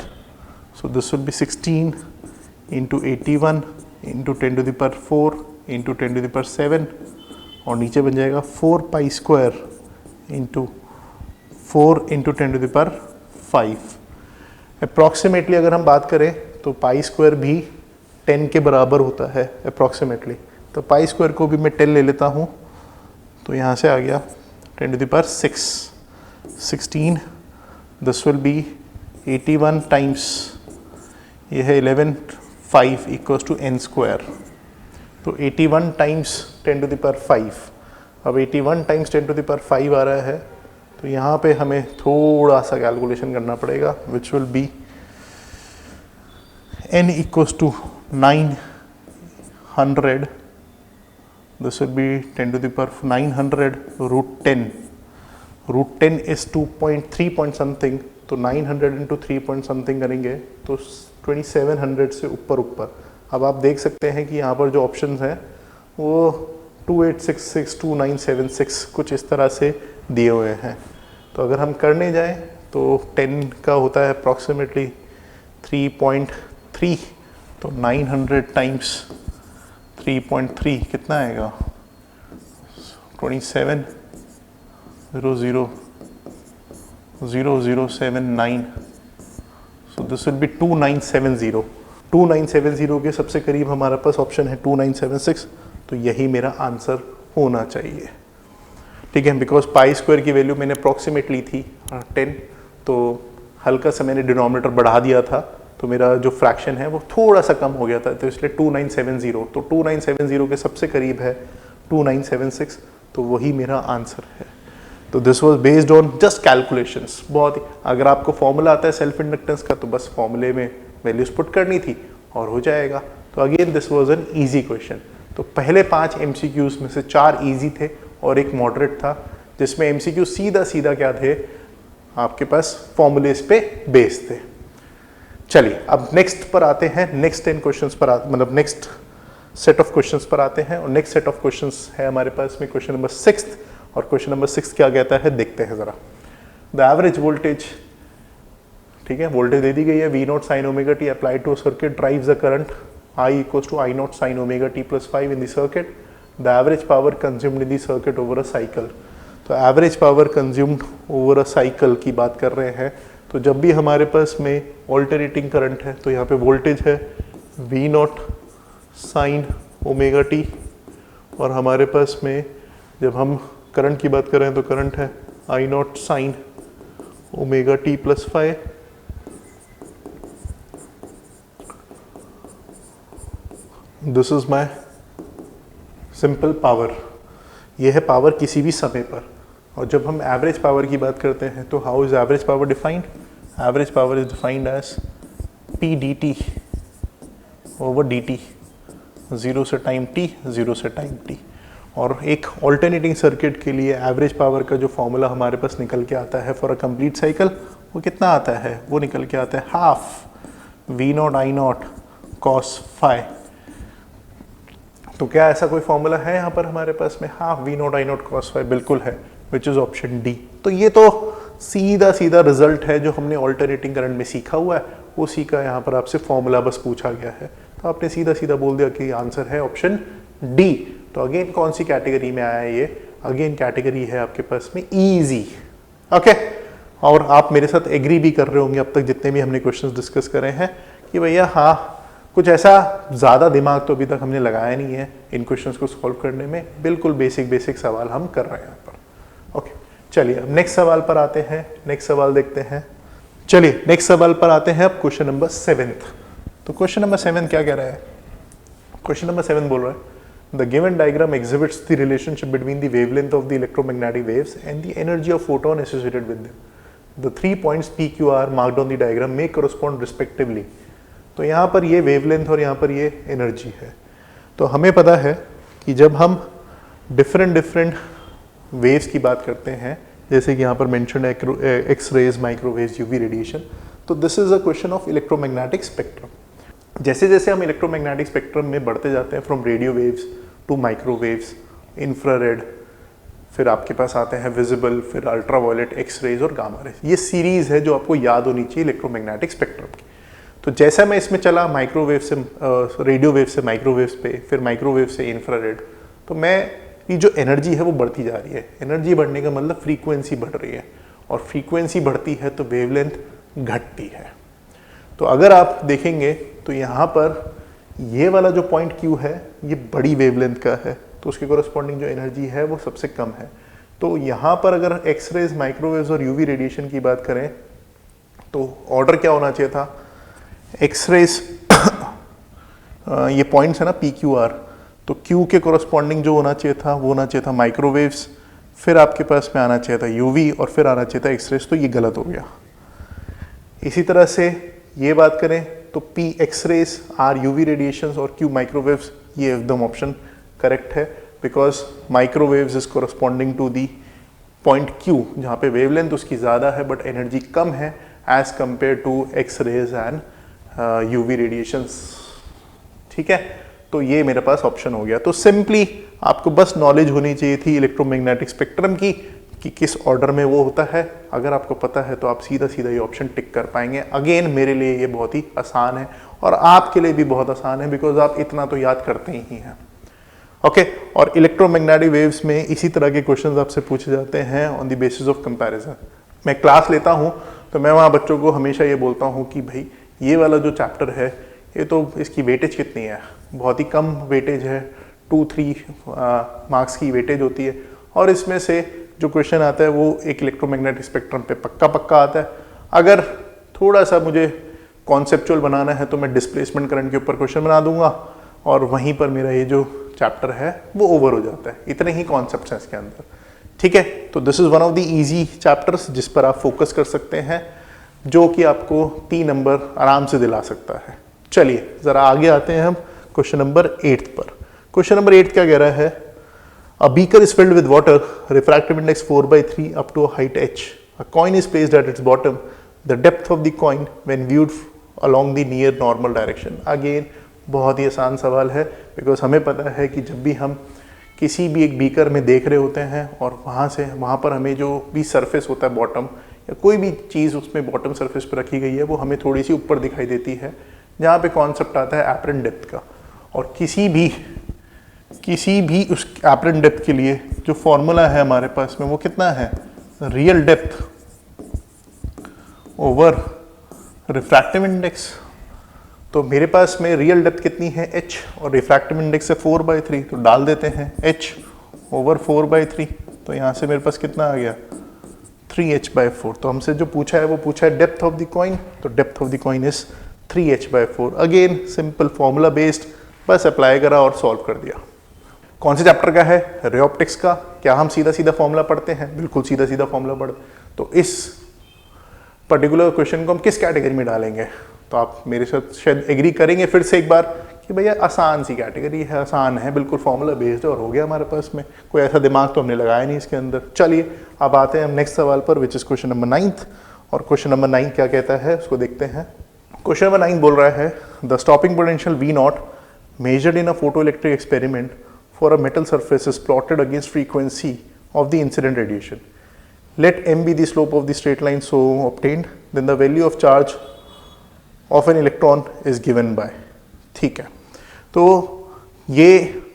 सो this will B 16 into 81 into 10⁴ into 10⁷, और नीचे बन जाएगा 4 pi square into 4 into 10⁵ 5। Approximately अगर हम बात करें तो पाई स्क्वायर भी 10 के बराबर होता है अप्रॉक्सीमेटली। तो पाई स्क्वायर को भी मैं 10 ले लेता हूँ, तो यहाँ से आ गया 10 to the power 6, 16। This will be 81 times, ये है 11, 5 इक्वल्स टू n स्क्वायर। तो 81 टाइम्स 10 टू द पावर 5। अब 81 टाइम्स 10 टू द पावर 5 आ रहा है, तो यहाँ पे हमें थोड़ा सा कैलकुलेशन करना पड़ेगा, which will be n equals to 900। This will be 10 to the power 900 root 10। Root 10 is 2.3 point something, तो 900 इंटू 3 पॉइंट समथिंग करेंगे तो 2700 से ऊपर। अब आप देख सकते हैं कि यहाँ पर जो ऑप्शंस हैं वो 2866, 2976 कुछ इस तरह से दिए हुए हैं। तो अगर हम करने जाएं तो 10 का होता है अप्रॉक्सीमेटली 3.3, तो 900 टाइम्स 3.3 कितना आएगा, 27000079। सो दिस विल बी 2970। 2970 के सबसे करीब हमारे पास ऑप्शन है 2976, तो यही मेरा आंसर होना चाहिए। ठीक है, बिकॉज पाई स्क्वायर की वैल्यू मैंने अप्रॉक्सीमेट ली थी 10, तो हल्का सा मैंने डिनोमिनेटर बढ़ा दिया था, तो मेरा जो फ्रैक्शन है वो थोड़ा सा कम हो गया था, तो इसलिए 2970। तो 2970 के सबसे करीब है 2976, तो वही मेरा आंसर है। तो this was based on just calculations. बहुत ही, अगर आपको फॉर्मूला आता है सेल्फ इंडक्टेंस का, तो बस फॉर्मूले में वैल्यूज पुट करनी थी और हो जाएगा। तो again this was an easy question. तो पहले 5 MCQs में से 4 इजी थे और एक मॉडरेट था, जिसमें MCQ सीधा सीधा क्या थे, आपके पास फॉर्मूलेस पे बेस्ड थे। चलिए अब नेक्स्ट पर आते हैं, नेक्स्ट 10 क्वेश्चंस पर मतलब नेक्स्ट सेट ऑफ क्वेश्चंस पर आते हैं। और नेक्स्ट सेट ऑफ क्वेश्चंस है हमारे पास में क्वेश्चन नंबर 6। और क्वेश्चन नंबर 6 क्या कहता है, देखते हैं जरा। द एवरेज वोल्टेज, ठीक है, वोल्टेज दे दी गई है, V0 sin omega t applied to circuit drives the current I equals to I0 sin omega t plus 5 in the circuit. The average power consumed in the circuit over a cycle. तो average power consumed over a cycle की बात कर रहे हैं। तो जब भी हमारे पास में ऑल्टरनेटिंग करंट है, तो यहाँ पे वोल्टेज है V0 sin ओमेगा t, और हमारे पास में जब हम करंट की बात कर रहे हैं तो करंट है I0 sin omega t plus 5। This is my simple power. यह है पावर किसी भी समय पर। और जब हम एवरेज पावर की बात करते हैं तो how is average power defined? Average power is defined as P dt over dt, 0 से टाइम t, 0 से टाइम t। और एक ऑल्टरनेटिंग सर्किट के लिए एवरेज पावर का जो फॉर्मूला हमारे पास निकल के आता है फॉर अ कंप्लीट साइकिल, वो कितना आता है? वो निकल के आता है half V0 I0 cos phi। तो क्या ऐसा कोई फॉर्मूला है यहाँ पर हमारे पास में? Half V0 I0 cos phi, बिल्कुल है, विच इज ऑप्शन डी। तो ये तो सीधा सीधा रिजल्ट है जो हमने ऑल्टरनेटिंग करंट में सीखा हुआ है, उसी का यहाँ पर आपसे फॉर्मूला बस पूछा गया है, तो आपने सीधा सीधा बोल दिया कि आंसर है ऑप्शन डी। तो अगेन कौन सी कैटेगरी में आया ये? अगेन कैटेगरी है आपके पास में इजी। ओके, और आप मेरे साथ एग्री भी कर रहे होंगे अब तक जितने भी हमने क्वेश्चंस डिस्कस करे हैं कि भैया हाँ, कुछ ऐसा ज़्यादा दिमाग तो अभी तक हमने लगाया नहीं है इन क्वेश्चंस को सॉल्व करने में, बिल्कुल बेसिक सवाल हम कर रहे हैं यहाँ पर। ओके, चलिए अब नेक्स्ट सवाल पर आते हैं, नेक्स्ट सवाल देखते हैं। चलिए नेक्स्ट सवाल पर आते हैं अब क्वेश्चन नंबर 7। तो क्वेश्चन नंबर 7 क्या कह रहा है? क्वेश्चन नंबर 7 बोल रहा है the given diagram exhibits the relationship between the wavelength of the electromagnetic waves and the energy of photon associated with them. The 3 points P, Q, R marked on the diagram may correspond respectively. तो यहाँ पर ये wavelength और यहाँ पर ये energy है। तो हमें पता है कि जब हम डिफरेंट वेव्स की बात करते हैं, जैसे कि यहाँ पर मेंशन है X rays, microwaves, UV radiation, तो this is a question of electromagnetic spectrum. जैसे जैसे हम इलेक्ट्रोमैग्नेटिक स्पेक्ट्रम में बढ़ते जाते हैं, from radio waves to microwaves, infrared, फिर आपके पास आते हैं विजिबल, फिर अल्ट्रावायलेट, एक्स रेज और गामा रेज। ये सीरीज है जो आपको याद होनी चाहिए इलेक्ट्रोमैग्नेटिक स्पेक्ट्रम की। तो जैसा मैं इसमें चला माइक्रोवेव से रेडियो वेव से माइक्रोवेव्स पे, फिर माइक्रोवेव से इंफ्रारेड, तो मैं ये जो एनर्जी है वो बढ़ती जा रही है। एनर्जी बढ़ने का मतलब फ्रीक्वेंसी बढ़ रही है, और फ्रीक्वेंसी बढ़ती है तो वेवलेंथ घटती है। तो अगर आप देखेंगे तो यहाँ पर ये वाला जो पॉइंट Q है ये बड़ी वेवलेंथ का है, तो उसके कोरस्पॉन्डिंग जो एनर्जी है वो सबसे कम है। तो यहाँ पर अगर एक्सरेज, माइक्रोवेव्स और यूवी रेडिएशन की बात करें तो ऑर्डर क्या होना चाहिए था, एक्सरेज ये पॉइंट्स है ना PQR, तो Q के कोरस्पॉन्डिंग जो होना चाहिए था वो होना चाहिए था माइक्रोवेव्स, फिर आपके पास में आना चाहिए था यूवी और फिर आना चाहिए था एक्सरेज, तो ये गलत हो गया। इसी तरह से ये बात करें तो P X-rays, R UV radiations और Q माइक्रोवेव्स, ये एकदम ऑप्शन करेक्ट है, because microwaves is corresponding to the point Q जहाँ पे वेवलेंथ उसकी ज़्यादा है बट एनर्जी कम है as compare to X-rays and UV radiations. ठीक है, तो ये मेरे पास ऑप्शन हो गया। तो सिंपली आपको बस नॉलेज होनी चाहिए थी इलेक्ट्रोमैग्नेटिक स्पेक्ट्रम की कि किस ऑर्डर में वो होता है। अगर आपको पता है तो आप सीधा सीधा ये ऑप्शन टिक कर पाएंगे। अगेन मेरे लिए ये बहुत ही आसान है और आपके लिए भी बहुत आसान है, बिकॉज आप इतना तो याद करते ही हैं। ओके, और इलेक्ट्रोमैग्नेटिक वेव्स में इसी तरह के क्वेश्चंस आपसे पूछे जाते हैं on the basis of comparison. मैं क्लास लेता हूँ तो मैं वहाँ बच्चों को हमेशा ये बोलता हूँ कि भाई ये वाला जो चैप्टर है ये तो इसकी वेटेज कितनी है, बहुत ही कम वेटेज है, 2-3 मार्क्स की वेटेज होती है, और इसमें से जो क्वेश्चन आता है वो एक इलेक्ट्रोमैग्नेटिक स्पेक्ट्रम पे पक्का आता है। अगर थोड़ा सा मुझे कॉन्सेप्चुअल बनाना है तो मैं डिस्प्लेसमेंट करंट के ऊपर क्वेश्चन बना दूंगा और वहीं पर मेरा ये जो चैप्टर है वो ओवर हो जाता है। इतने ही कॉन्सेप्ट्स हैं इसके अंदर। ठीक है, तो this is one of the easy chapters जिस पर आप फोकस कर सकते हैं, जो कि आपको 3 नंबर आराम से दिला सकता है। चलिए जरा आगे आते हैं हम क्वेश्चन नंबर 8 पर। क्वेश्चन नंबर 8 क्या कह रहा है, A beaker is filled with water, refractive index 4/3 up to a height h. A coin is placed at its bottom. The depth of the coin when viewed along the near normal direction. Again, बहुत ही आसान सवाल है, because हमें पता है कि जब भी हम किसी भी एक बीकर में देख रहे होते हैं और वहाँ पर हमें जो भी सरफेस होता है बॉटम या कोई भी चीज़ उसमें बॉटम सरफेस पर रखी गई है वो हमें थोड़ी सी ऊपर दिखाई देती है, जहाँ पे कॉन्सेप्ट आता है एपरेंट डेप्थ का। और किसी भी उस एपरेंट डेप्थ के लिए जो फॉर्मूला है हमारे पास में वो कितना है, real depth over refractive index. तो मेरे पास में रियल डेप्थ कितनी है h और रिफ्रैक्टिव इंडेक्स है 4/3, तो डाल देते हैं h ओवर 4/3, तो यहाँ से मेरे पास कितना आ गया 3h/4। तो हमसे जो पूछा है वो पूछा है डेप्थ ऑफ द कॉइन, तो depth of the coin is 3h/4। Again simple formula based, बस अप्लाई करा और सॉल्व कर दिया। कौन से चैप्टर का है, रे ऑप्टिक्स का। क्या हम सीधा सीधा फॉर्मूला पढ़ते हैं, बिल्कुल सीधा सीधा फॉर्मूला पढ़ते। तो इस पर्टिकुलर क्वेश्चन को हम किस कैटेगरी में डालेंगे, तो आप मेरे साथ शायद एग्री करेंगे फिर से एक बार कि भैया आसान सी कैटेगरी है, आसान है, बिल्कुल फॉर्मूला बेस्ड और हो गया हमारे पास में, कोई ऐसा दिमाग तो हमने लगाया नहीं इसके अंदर। चलिए अब आते हैं हम नेक्स्ट सवाल पर, विच इज क्वेश्चन नंबर 9। और क्वेश्चन नंबर 9 क्या कहता है उसको देखते हैं। क्वेश्चन नंबर 9 बोल रहा है, the stopping potential V0 measured in a photoelectric experiment for a metal surface is plotted against frequency of the incident radiation. Let m be the slope of the straight line so obtained, then the value of charge of an electron is given by। ठीक है, तो ये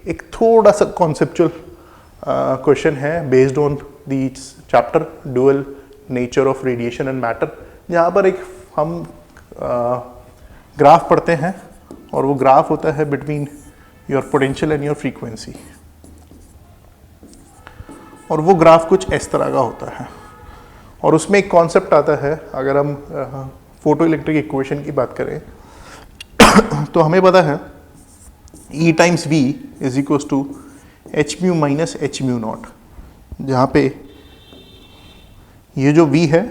एक थोड़ा सा conceptual question है based on the chapter dual nature of radiation and matter, जहाँ पर एक हम ग्राफ पढ़ते हैं और वो ग्राफ होता है between your potential and your frequency, और वो ग्राफ कुछ इस तरह का होता है। और उसमें एक कॉन्सेप्ट आता है, अगर हम फोटो इलेक्ट्रिक इक्वेशन की बात करें तो हमें पता है E times V is equals to h mu minus h mu naught, जहाँ पे ये जो V है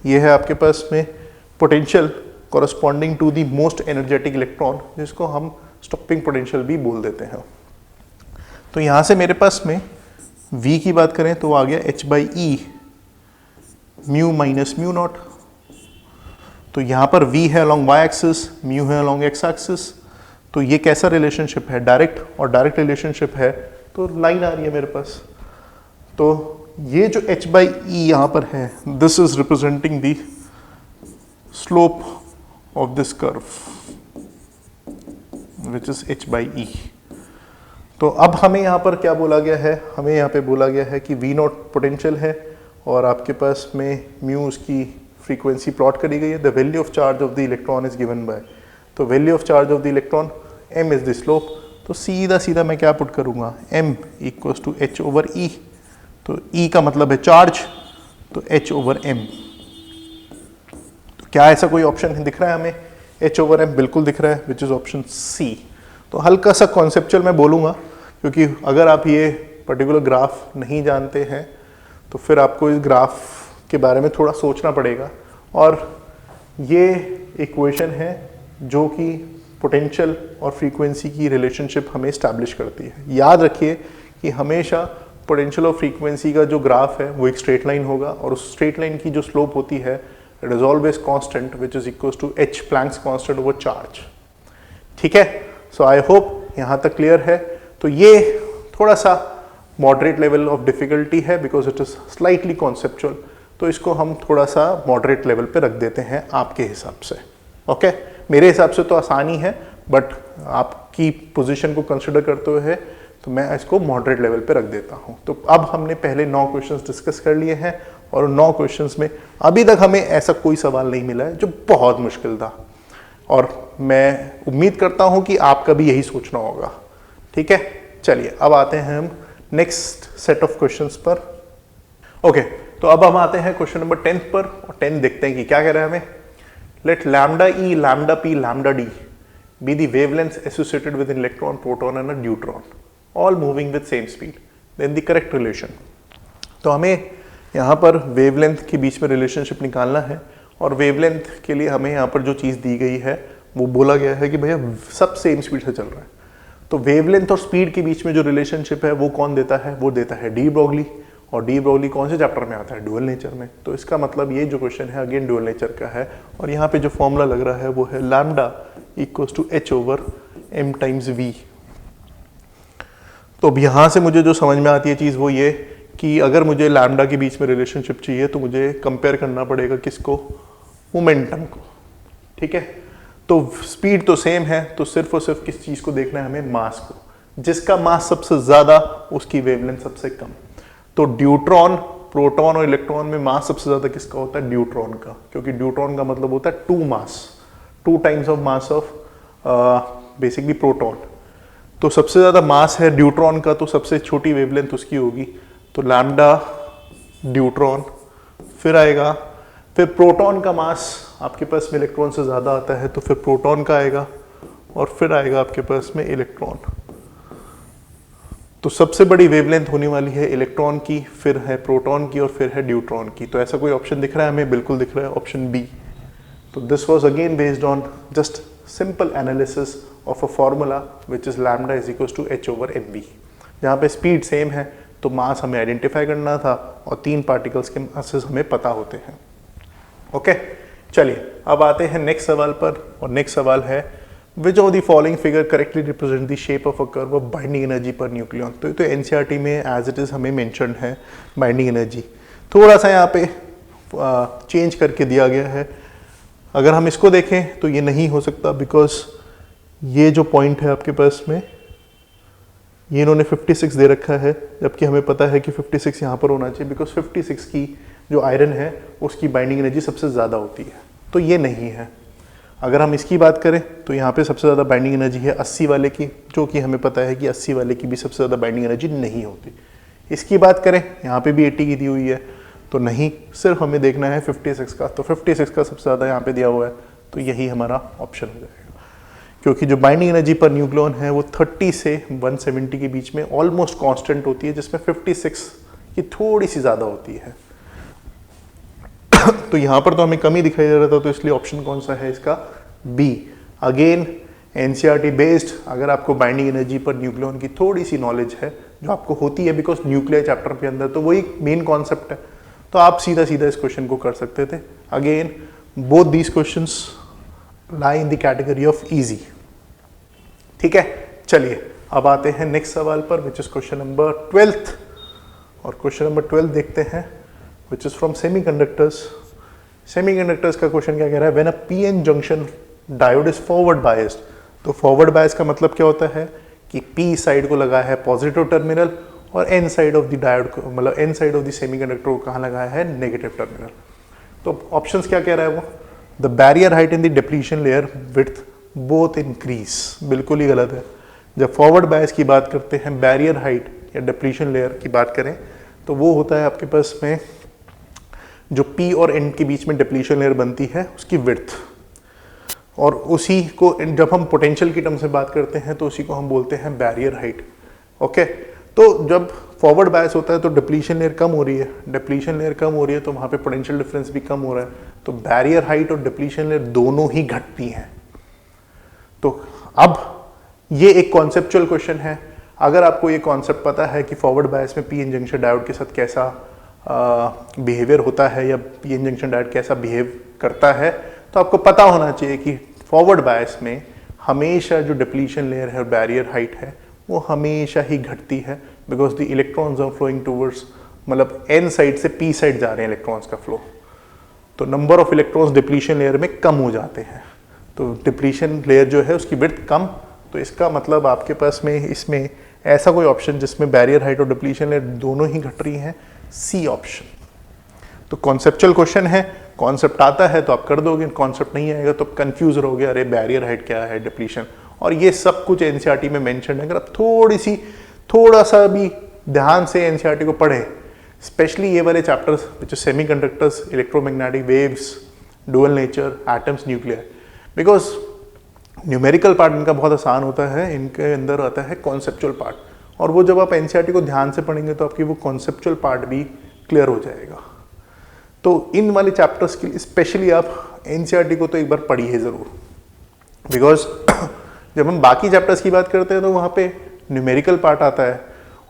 ये है आपके पास में potential corresponding to the most energetic electron, जिसको हम स्टॉपिंग पोटेंशियल भी बोल देते हैं। तो यहाँ से मेरे पास में V की बात करें तो आ गया h/e mu minus mu naught. तो यहाँ पर V है along y एक्सिस, म्यू है along x एक्सिस। तो ये कैसा रिलेशनशिप है, डायरेक्ट, और डायरेक्ट रिलेशनशिप है तो लाइन आ रही है मेरे पास। तो ये जो h/e यहाँ पर है, this is representing the slope of this curve which is h/e। तो अब हमें यहाँ पर क्या बोला गया है, हमें यहाँ पे बोला गया है कि V0 पोटेंशियल है और आपके पास में म्यू उसकी फ्रीक्वेंसी प्लॉट करी गई है, the value of charge of the electron is given by, तो value of charge of the electron m is the slope, तो सीधा सीधा मैं क्या पुट करूंगा, m equals to h over e, तो e का मतलब है चार्ज, तो h ओवर m। तो क्या ऐसा कोई ऑप्शन दिख रहा है हमें, h ओवर m बिल्कुल दिख रहा है, विच इज ऑप्शन सी। तो हल्का सा कॉन्सेप्चुअल मैं बोलूँगा, क्योंकि अगर आप ये पर्टिकुलर ग्राफ नहीं जानते हैं तो फिर आपको इस ग्राफ के बारे में थोड़ा सोचना पड़ेगा। और ये इक्वेशन है जो कि पोटेंशियल और फ्रीक्वेंसी की रिलेशनशिप हमें इस्टेब्लिश करती है। याद रखिए कि हमेशा पोटेंशियल और फ्रीक्वेंसी का जो ग्राफ है वो एक स्ट्रेट लाइन होगा, और उस स्ट्रेट लाइन की जो स्लोप होती है it is always constant which is equals to h Planck's constant over charge. ठीक है, सो आई होप यहाँ तक क्लियर है। तो ये थोड़ा सा मॉडरेट लेवल ऑफ डिफिकल्टी है because it is slightly conceptual, तो इसको हम थोड़ा सा मॉडरेट लेवल पे रख देते हैं आपके हिसाब से। ओके, मेरे हिसाब से तो आसानी है, बट आपकी पोजीशन को कंसिडर करते हुए तो मैं इसको मॉडरेट लेवल पे रख देता हूँ। तो अब हमने पहले 9 क्वेश्चंस डिस्कस कर लिए हैं, और 9 क्वेश्चंस में अभी तक हमें ऐसा कोई सवाल नहीं मिला है जो बहुत मुश्किल था, और मैं उम्मीद करता हूँ कि आपका भी यही सोचना होगा। ठीक है, चलिए अब आते हैं हम नेक्स्ट सेट ऑफ क्वेश्चंस पर। ओके, तो अब हम आते हैं क्वेश्चन नंबर 10 पर, और 10 देखते हैं कि क्या कह रहा है हमें। Let lambda E, lambda P, lambda D be the wavelengths associated with an electron, proton and a neutron, all moving with same speed, then the correct relation. तो हमें यहाँ पर वेवलेंथ के बीच में रिलेशनशिप निकालना है, और वेवलेंथ के लिए हमें यहाँ पर जो चीज़ दी गई है वो बोला गया है कि भैया सब सेम स्पीड से चल रहा है। तो वेवलेंथ और स्पीड के बीच में जो रिलेशनशिप है वो कौन देता है, वो देता है डी ब्रोगली, और डी ब्रोगली कौन से चैप्टर में आता है, ड्यूअल नेचर में। तो इसका मतलब ये जो क्वेश्चन है अगेन ड्यूअल नेचर का है, और यहाँ पे जो फॉर्मूला लग रहा है वो है lambda equals to h over m times v। तो अब यहाँ से मुझे जो समझ में आती है चीज़ वो ये कि अगर मुझे लैम्डा के बीच में रिलेशनशिप चाहिए तो मुझे कंपेयर करना पड़ेगा किसको, मोमेंटम को। ठीक है, तो स्पीड तो सेम है, तो सिर्फ और सिर्फ किस चीज़ को देखना है हमें, मास को। जिसका मास सबसे ज़्यादा उसकी वेवलेंथ सबसे कम। तो ड्यूट्रॉन, प्रोटॉन और इलेक्ट्रॉन में मास सबसे ज़्यादा किसका होता है, ड्यूट्रॉन का, क्योंकि ड्यूट्रॉन का मतलब होता है 2 मास, 2 times of mass of basically proton. तो सबसे ज़्यादा मास है ड्यूट्रॉन का, तो सबसे छोटी वेवलेंथ उसकी होगी, तो लैम्डा ड्यूट्रॉन। फिर आएगा, फिर प्रोटॉन का मास आपके पास में इलेक्ट्रॉन से ज़्यादा आता है, तो फिर प्रोटॉन का आएगा, और फिर आएगा आपके पास में इलेक्ट्रॉन। तो सबसे बड़ी वेवलेंथ होने वाली है इलेक्ट्रॉन की, फिर है प्रोटॉन की, और फिर है ड्यूट्रॉन की। तो ऐसा कोई ऑप्शन दिख रहा है हमें, बिल्कुल दिख रहा है, ऑप्शन बी। तो this was again based on just simple analysis of a formula which is lambda is equals to h over mv, जहाँ पे स्पीड सेम है तो मास हमें आइडेंटिफाई करना था, और 3 पार्टिकल्स के मासेस हमें पता होते हैं। ओके, चलिए अब आते हैं नेक्स्ट सवाल पर, और नेक्स्ट सवाल है which of the following figure correctly represent the shape of a curve of binding energy per nucleon. तो एनसीईआरटी में एज इट इज हमें मेंशन्ड है बाइंडिंग एनर्जी, थोड़ा सा यहाँ पे चेंज करके दिया गया है। अगर हम इसको देखें तो ये नहीं हो सकता, बिकॉज ये जो पॉइंट है आपके पास में, ये इन्होंने 56 दे रखा है, जबकि हमें पता है कि 56 यहाँ पर होना चाहिए, बिकॉज 56 की जो आयरन है उसकी बाइंडिंग एनर्जी सबसे ज़्यादा होती है, तो ये नहीं है। अगर हम इसकी बात करें तो यहाँ पे सबसे ज़्यादा बाइंडिंग एनर्जी है 80 वाले की, जो कि हमें पता है कि 80 वाले की भी सबसे ज़्यादा बाइंडिंग एनर्जी नहीं होती। इसकी बात करें, यहाँ पे भी 80 की दी हुई है, तो नहीं, सिर्फ हमें देखना है 56 का, तो 56 का सबसे ज़्यादा यहाँ पे दिया हुआ है, तो यही हमारा ऑप्शन हो जाएगा। क्योंकि जो बाइंडिंग एनर्जी पर न्यूक्लियन है वो 30 से 170 के बीच में ऑलमोस्ट कांस्टेंट होती है, जिसमें 56 की थोड़ी सी ज़्यादा होती है। तो यहाँ पर तो हमें कम ही दिखाई दे रहा था, तो इसलिए ऑप्शन कौन सा है इसका, बी। अगेन एनसीईआरटी बेस्ड, अगर आपको बाइंडिंग एनर्जी पर न्यूक्लियन की थोड़ी सी नॉलेज है, जो आपको होती है बिकॉज न्यूक्लियर चैप्टर के अंदर, तो वही मेन कॉन्सेप्ट है, तो आप सीधा सीधा इस क्वेश्चन को कर सकते थे। Again both these questions lie in the category of easy. ठीक है, चलिए अब आते हैं नेक्स्ट सवाल पर, विच इज क्वेश्चन नंबर 12। और क्वेश्चन नंबर 12 देखते हैं, which is from semiconductors. Semiconductors का क्वेश्चन क्या कह रहा है, when a PN junction diode is forward biased. तो फॉरवर्ड बायस का मतलब क्या होता है कि पी साइड को लगा है पॉजिटिव टर्मिनल, और N side of the diode को, मतलब N side of the semiconductor को कहाँ लगाया है, नेगेटिव टर्मिनल। तो ऑप्शंस क्या कह रहा है वो, the barrier height in the depletion layer width both increase, बिल्कुल ही गलत है। जब फॉरवर्ड बायस की बात करते हैं, बैरियर हाइट या डिप्लीशन लेयर की बात करें तो वो होता है आपके पास में जो पी और एन के बीच में डिप्लीशन लेयर बनती है उसकी विड्थ, और उसी को जब हम पोटेंशियल की टर्म से बात करते हैं तो उसी को हम बोलते हैं बैरियर हाइट। ओके, तो जब फॉरवर्ड बायस होता है तो डिप्लीशन लेयर कम हो रही है, डिप्लीशन लेयर कम हो रही है तो वहाँ पे पोटेंशियल डिफरेंस भी कम हो रहा है, तो बैरियर हाइट और डिप्लीशन लेयर दोनों ही घटती हैं। तो अब ये एक कॉन्सेप्चुअल क्वेश्चन है। अगर आपको ये कॉन्सेप्ट पता है कि फॉरवर्ड बायस में पी एन जंक्शन डायोड के साथ कैसा बिहेवियर होता है या पी एन जंक्शन डायोड कैसा बिहेव करता है, तो आपको पता होना चाहिए कि फॉरवर्ड बायस में हमेशा जो डिप्लीशन लेयर है और बैरियर हाइट है वो हमेशा ही घटती है, because the electrons are flowing towards, मतलब एन साइड से पी साइड जा रहे हैं इलेक्ट्रॉन्स का फ्लो, तो number of electrons depletion layer में कम हो जाते हैं, तो डिप्लीशन लेयर जो है उसकी विड्थ कम। तो इसका मतलब आपके पास में इसमें ऐसा कोई ऑप्शन जिसमें बैरियर हाइट और डिप्लीशन लेयर दोनों ही घट रही हैं, सी ऑप्शन। तो कॉन्सेप्चुअल क्वेश्चन है, कॉन्सेप्ट आता है तो आप कर दोगे, कॉन्सेप्ट नहीं आएगा तो आप कंफ्यूज रहोगे, अरे बैरियर हाइट क्या है, डिप्लीशन, और ये सब कुछ एनसीईआरटी में मेंशन है। अगर आप थोड़ा सा भी ध्यान से एनसीईआरटी को पढ़ें, स्पेशली ये वाले चैप्टर्स जो semiconductors, electromagnetic waves, dual nature, atoms, nuclear, because numerical part इनका बहुत आसान होता है, इनके अंदर आता है कॉन्सेप्चुअल पार्ट, और वो जब आप एनसीईआरटी को ध्यान से पढ़ेंगे तो आपकी वो कॉन्सेप्चुअल पार्ट भी क्लियर हो जाएगा। तो इन वाले चैप्टर्स के लिए स्पेशली आप एनसीईआरटी को तो एक बार पढ़िए ज़रूर, बिकॉज जब हम बाकी चैप्टर्स की बात करते हैं तो वहाँ पे न्यूमेरिकल पार्ट आता है,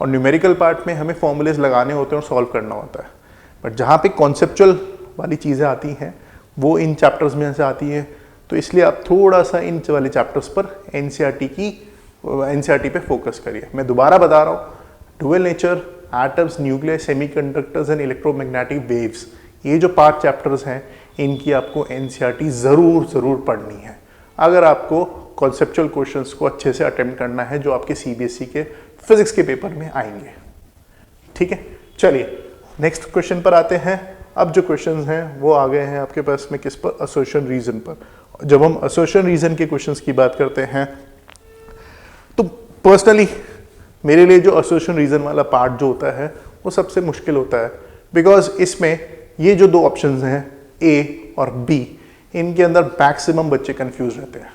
और न्यूमेरिकल पार्ट में हमें फॉर्मूलेज लगाने होते हैं और सॉल्व करना होता है, बट जहाँ पे कॉन्सेप्चुअल वाली चीज़ें आती हैं वो इन चैप्टर्स में से आती हैं। तो इसलिए आप थोड़ा सा इन वाले चैप्टर्स पर एनसीईआरटी पे फोकस करिए। मैं दोबारा बता रहा हूँ, dual nature, atoms, nuclear, semiconductors and electromagnetic waves, ये जो 5 चैप्टर्स हैं इनकी आपको एनसीईआरटी ज़रूर पढ़नी है अगर आपको कॉन्सेप्चुअल क्वेश्चंस को अच्छे से अटेम्प्ट करना है जो आपके सीबीएसई के फिजिक्स के पेपर में आएंगे। ठीक है, चलिए नेक्स्ट क्वेश्चन पर आते हैं। अब जो क्वेश्चंस हैं वो आ गए हैं आपके पास में किस पर, असर्शन रीजन पर। जब हम असर्शन रीजन के क्वेश्चंस की बात करते हैं तो पर्सनली मेरे लिए जो असर्शन रीजन वाला पार्ट जो होता है वो सबसे मुश्किल होता है, बिकॉज इसमें ये जो 2 ऑप्शंस हैं ए और बी, इनके अंदर मैक्सिमम बच्चे कंफ्यूज रहते हैं।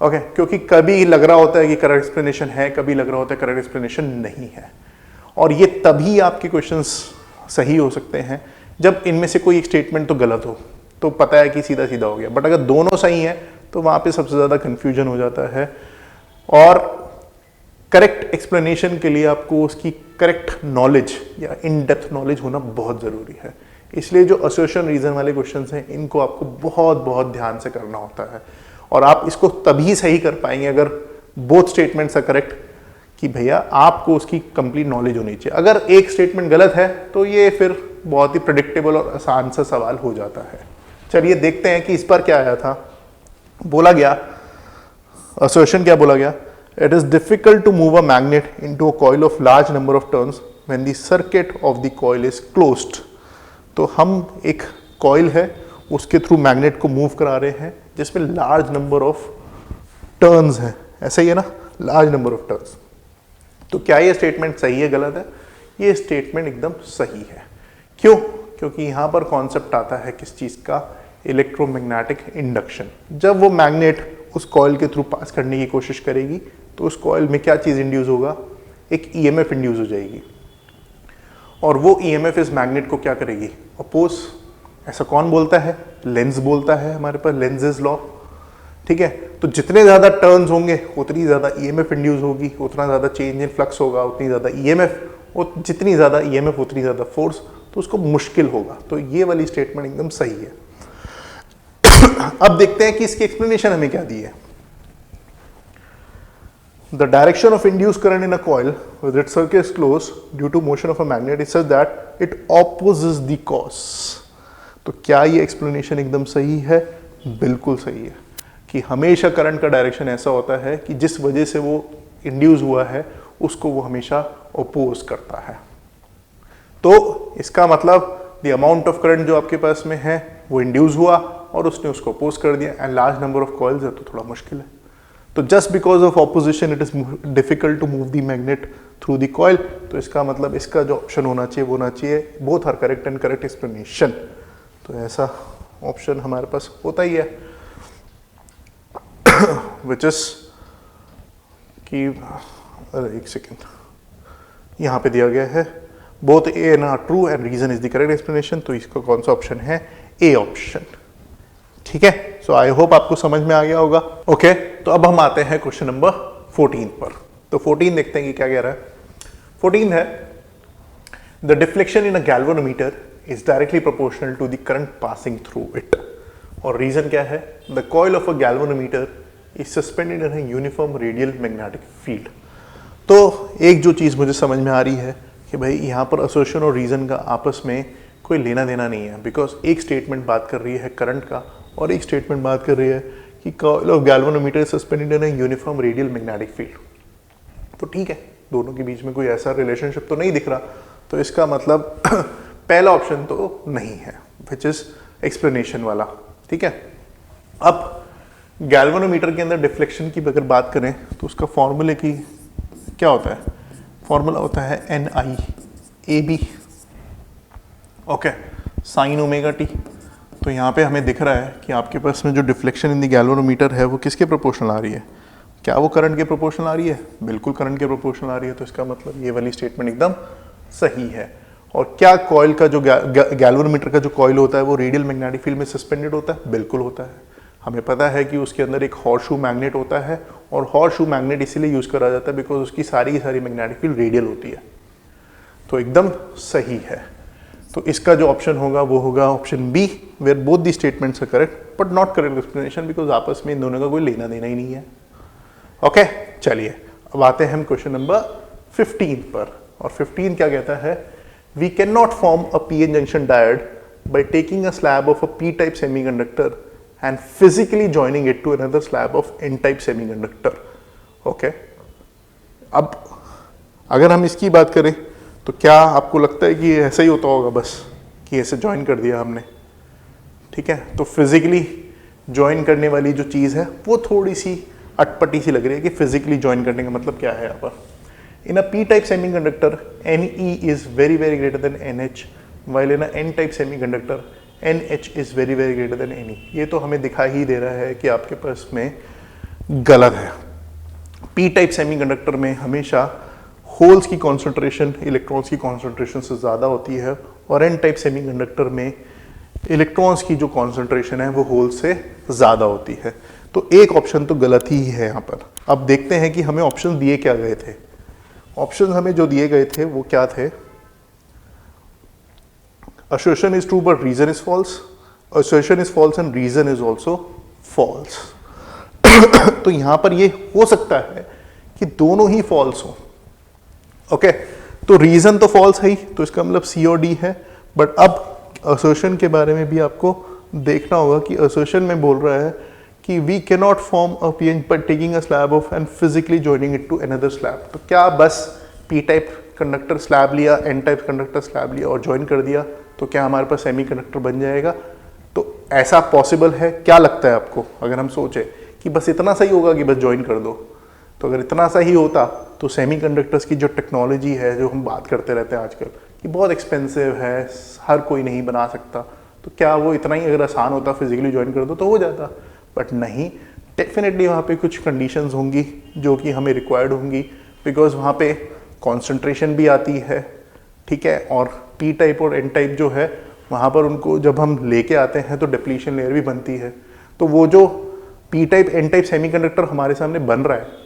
ओके, क्योंकि कभी लग रहा होता है कि करेक्ट एक्सप्लेनेशन है, कभी लग रहा होता है करेक्ट एक्सप्लेनेशन नहीं है, और ये तभी आपके क्वेश्चंस सही हो सकते हैं जब इनमें से कोई एक स्टेटमेंट तो गलत हो, तो पता है कि सीधा सीधा हो गया, बट अगर दोनों सही हैं तो वहाँ पे सबसे ज़्यादा कन्फ्यूजन हो जाता है। और करेक्ट एक्सप्लेनेशन के लिए आपको उसकी करेक्ट नॉलेज या इन डेप्थ नॉलेज होना बहुत ज़रूरी है। इसलिए जो असर्शन रीजन वाले क्वेश्चंस हैं इनको आपको बहुत ध्यान से करना होता है, और आप इसको तभी सही कर पाएंगे अगर बोथ स्टेटमेंट्स आर करेक्ट, कि भैया आपको उसकी कंप्लीट नॉलेज होनी चाहिए। अगर एक स्टेटमेंट गलत है तो ये फिर बहुत ही प्रेडिक्टेबल और आसान सा सवाल हो जाता है। चलिए देखते हैं कि इस पर क्या आया था। बोला गया, असर्शन क्या बोला गया, it is difficult to move a magnet into a coil of large number of turns when the circuit of the coil is closed. तो हम एक कॉइल है उसके थ्रू मैग्नेट को मूव करा रहे हैं जिसमें लार्ज नंबर ऑफ टर्न्स हैं, ऐसा ही है ना, लार्ज नंबर ऑफ टर्न्स। तो क्या ये स्टेटमेंट सही है गलत है? ये स्टेटमेंट एकदम सही है। क्यों? क्योंकि यहाँ पर कॉन्सेप्ट आता है किस चीज़ का, इलेक्ट्रोमैग्नेटिक इंडक्शन। जब वो मैग्नेट उस कॉइल के थ्रू पास करने की कोशिश करेगी तो उस कॉइल में क्या चीज़ इंड्यूस होगा, एक ईएमएफ इंड्यूस हो जाएगी, और वो ईएमएफ इस मैग्नेट को क्या करेगी, अपोज। ऐसा कौन बोलता है? लेंज बोलता है हमारे पास, लेंजेस लॉ। ठीक है, तो जितने ज़्यादा टर्न्स होंगे उतनी ज़्यादा ईएमएफ इंड्यूस होगी, उतना ज़्यादा चेंज इन फ्लक्स होगा, उतनी ज़्यादा ईएमएफ, और जितनी ज़्यादा ईएमएफ उतनी ज़्यादा फोर्स, तो उसको मुश्किल होगा। तो ये वाली स्टेटमेंट एकदम सही है। अब देखते हैं कि इसकी एक्सप्लेनेशन हमें क्या दी है। The direction of induced current in a coil with its circuit closed due to motion of a magnet is such that it opposes the cause। तो क्या ये एक्सप्लेनेशन एकदम सही है? बिल्कुल सही है, कि हमेशा करंट का डायरेक्शन ऐसा होता है कि जिस वजह से वो इंड्यूस हुआ है उसको वो हमेशा ओपोज करता है। तो इसका मतलब द अमाउंट ऑफ करंट जो आपके पास में है वो इंड्यूस हुआ और उसने उसको अपोज कर दिया, and large number of coils है तो थोड़ा मुश्किल है। तो just because of opposition it is difficult to move the magnet through the coil, तो इसका मतलब इसका जो ऑप्शन होना चाहिए वो होना चाहिए both are correct and correct explanation. तो ऐसा ऑप्शन हमारे पास होता ही है विच इज कि एक सेकेंड यहाँ पे दिया गया है both A and R true and reason is the correct explanation, तो इसका कौन सा ऑप्शन है? A option. ठीक है, सो आई होप आपको समझ में आ गया होगा। ओके, तो अब हम आते हैं क्वेश्चन नंबर 14 पर। तो 14 देखते हैं कि क्या कह रहा है। 14 है the deflection in a galvanometer is directly proportional to the current passing through it. और रीजन क्या है? The coil of a galvanometer is suspended in a uniform radial magnetic field. तो एक जो चीज मुझे समझ में आ रही है कि भाई यहाँ पर असोसिएशन और रीजन का आपस में कोई लेना देना नहीं है, बिकॉज एक स्टेटमेंट बात कर रही है करंट का और एक स्टेटमेंट बात कर रही है कि coil of galvanometer suspended in a uniform radial magnetic field. तो ठीक है, दोनों के बीच में कोई ऐसा रिलेशनशिप तो नहीं दिख रहा, तो इसका मतलब पहला ऑप्शन तो नहीं है विच इज एक्सप्लेनेशन वाला। ठीक है, अब गैल्वेनोमीटर के अंदर डिफ्लेक्शन की अगर बात करें तो उसका फॉर्मूले की क्या होता है? फॉर्मूला होता है NI/AB, okay, sine omega T. तो यहाँ पे हमें दिख रहा है कि आपके पास में जो डिफ्लेक्शन इन द गैल्वेनोमीटर है वो किसके प्रोपोर्शनल आ रही है? क्या वो करंट के प्रोपोर्शनल आ रही है? बिल्कुल करंट के प्रोपोर्शनल आ रही है। तो इसका मतलब ये वाली स्टेटमेंट एकदम सही है। और क्या कॉइल का जो गैल्वेनोमीटर का जो कॉइल होता है वो रेडियल मैग्नेटिक फील्ड में सस्पेंडेड होता है? बिल्कुल होता है। हमें पता है कि उसके अंदर एक हॉर्सशू मैग्नेट होता है, और हॉर्सशू मैग्नेट इसीलिए यूज करा जाता है बिकॉज उसकी सारी की सारी मैग्नेटिक फील्ड रेडियल होती है। तो एकदम सही है। तो इसका जो ऑप्शन होगा वो होगा option B, where both the statements are correct but not correct explanation, because आपस में इन दोनों का कोई लेना देना ही नहीं है। ओके, चलिए अब आते हैं हम क्वेश्चन नंबर 15 पर। और 15 क्या कहता है? We can not form a PN junction diode by taking a slab of a P type semiconductor and physically joining it to another slab of n-type semiconductor. Okay? अब अगर हम इसकी बात करें तो क्या आपको लगता है कि ऐसा ही होता होगा बस कि ऐसे ज्वाइन कर दिया हमने? ठीक है, तो फिजिकली ज्वाइन करने वाली जो चीज़ है वो थोड़ी सी अटपटी सी लग रही है कि फिजिकली ज्वाइन करने का मतलब क्या है यहाँ पर? In a P type semiconductor Ne is very very greater than NH, while in a n-type semiconductor NH is very very greater than Ne। ये तो हमें दिखाई ही दे रहा है कि आपके पास में गलत है। पी टाइप सेमीकंडक्टर में हमेशा होल्स की कॉन्सेंट्रेशन इलेक्ट्रॉन्स की कॉन्सेंट्रेशन से ज़्यादा होती है, और एन टाइप सेमीकंडक्टर में इलेक्ट्रॉन्स की जो कॉन्सेंट्रेशन है वो होल्स से ज़्यादा होती है। तो एक ऑप्शन तो गलत ही है यहाँ पर। अब देखते हैं कि हमें ऑप्शन दिए क्या गए थे। ऑप्शन हमें जो दिए गए थे वो क्या थे? assertion is true but reason is false, assertion is false and reason is also false। तो यहां पर ये हो सकता है कि दोनों ही false हो। ओके, तो reason तो false है ही, तो इसका मतलब C और D है। बट अब assertion के बारे में भी आपको देखना होगा कि assertion में बोल रहा है कि we cannot form a PN by taking a slab of and physically joining it to another slab। तो क्या बस P टाइप कंडक्टर स्लैब लिया, N टाइप कंडक्टर स्लैब लिया और ज्वाइन कर दिया तो क्या हमारे पास सेमीकंडक्टर बन जाएगा? तो ऐसा पॉसिबल है? क्या लगता है आपको? अगर हम सोचें कि बस इतना सही होगा कि बस ज्वाइन कर दो, तो अगर इतना सही होता तो सेमीकंडक्टर्स की जो टेक्नोलॉजी है जो हम बात करते रहते हैं आजकल कि बहुत एक्सपेंसिव है, हर कोई नहीं बना सकता, तो क्या वो इतना ही अगर आसान होता फिजिकली ज्वाइन कर दो तो हो जाता? बट नहीं, डेफिनेटली वहाँ पे कुछ कंडीशंस होंगी जो कि हमें रिक्वायर्ड होंगी, बिकॉज वहाँ पे कॉन्सेंट्रेशन भी आती है, ठीक है, और पी टाइप और एन टाइप जो है वहाँ पर उनको जब हम लेके आते हैं तो डिप्लीशन लेयर भी बनती है। तो वो जो P type N type semiconductor हमारे सामने बन रहा है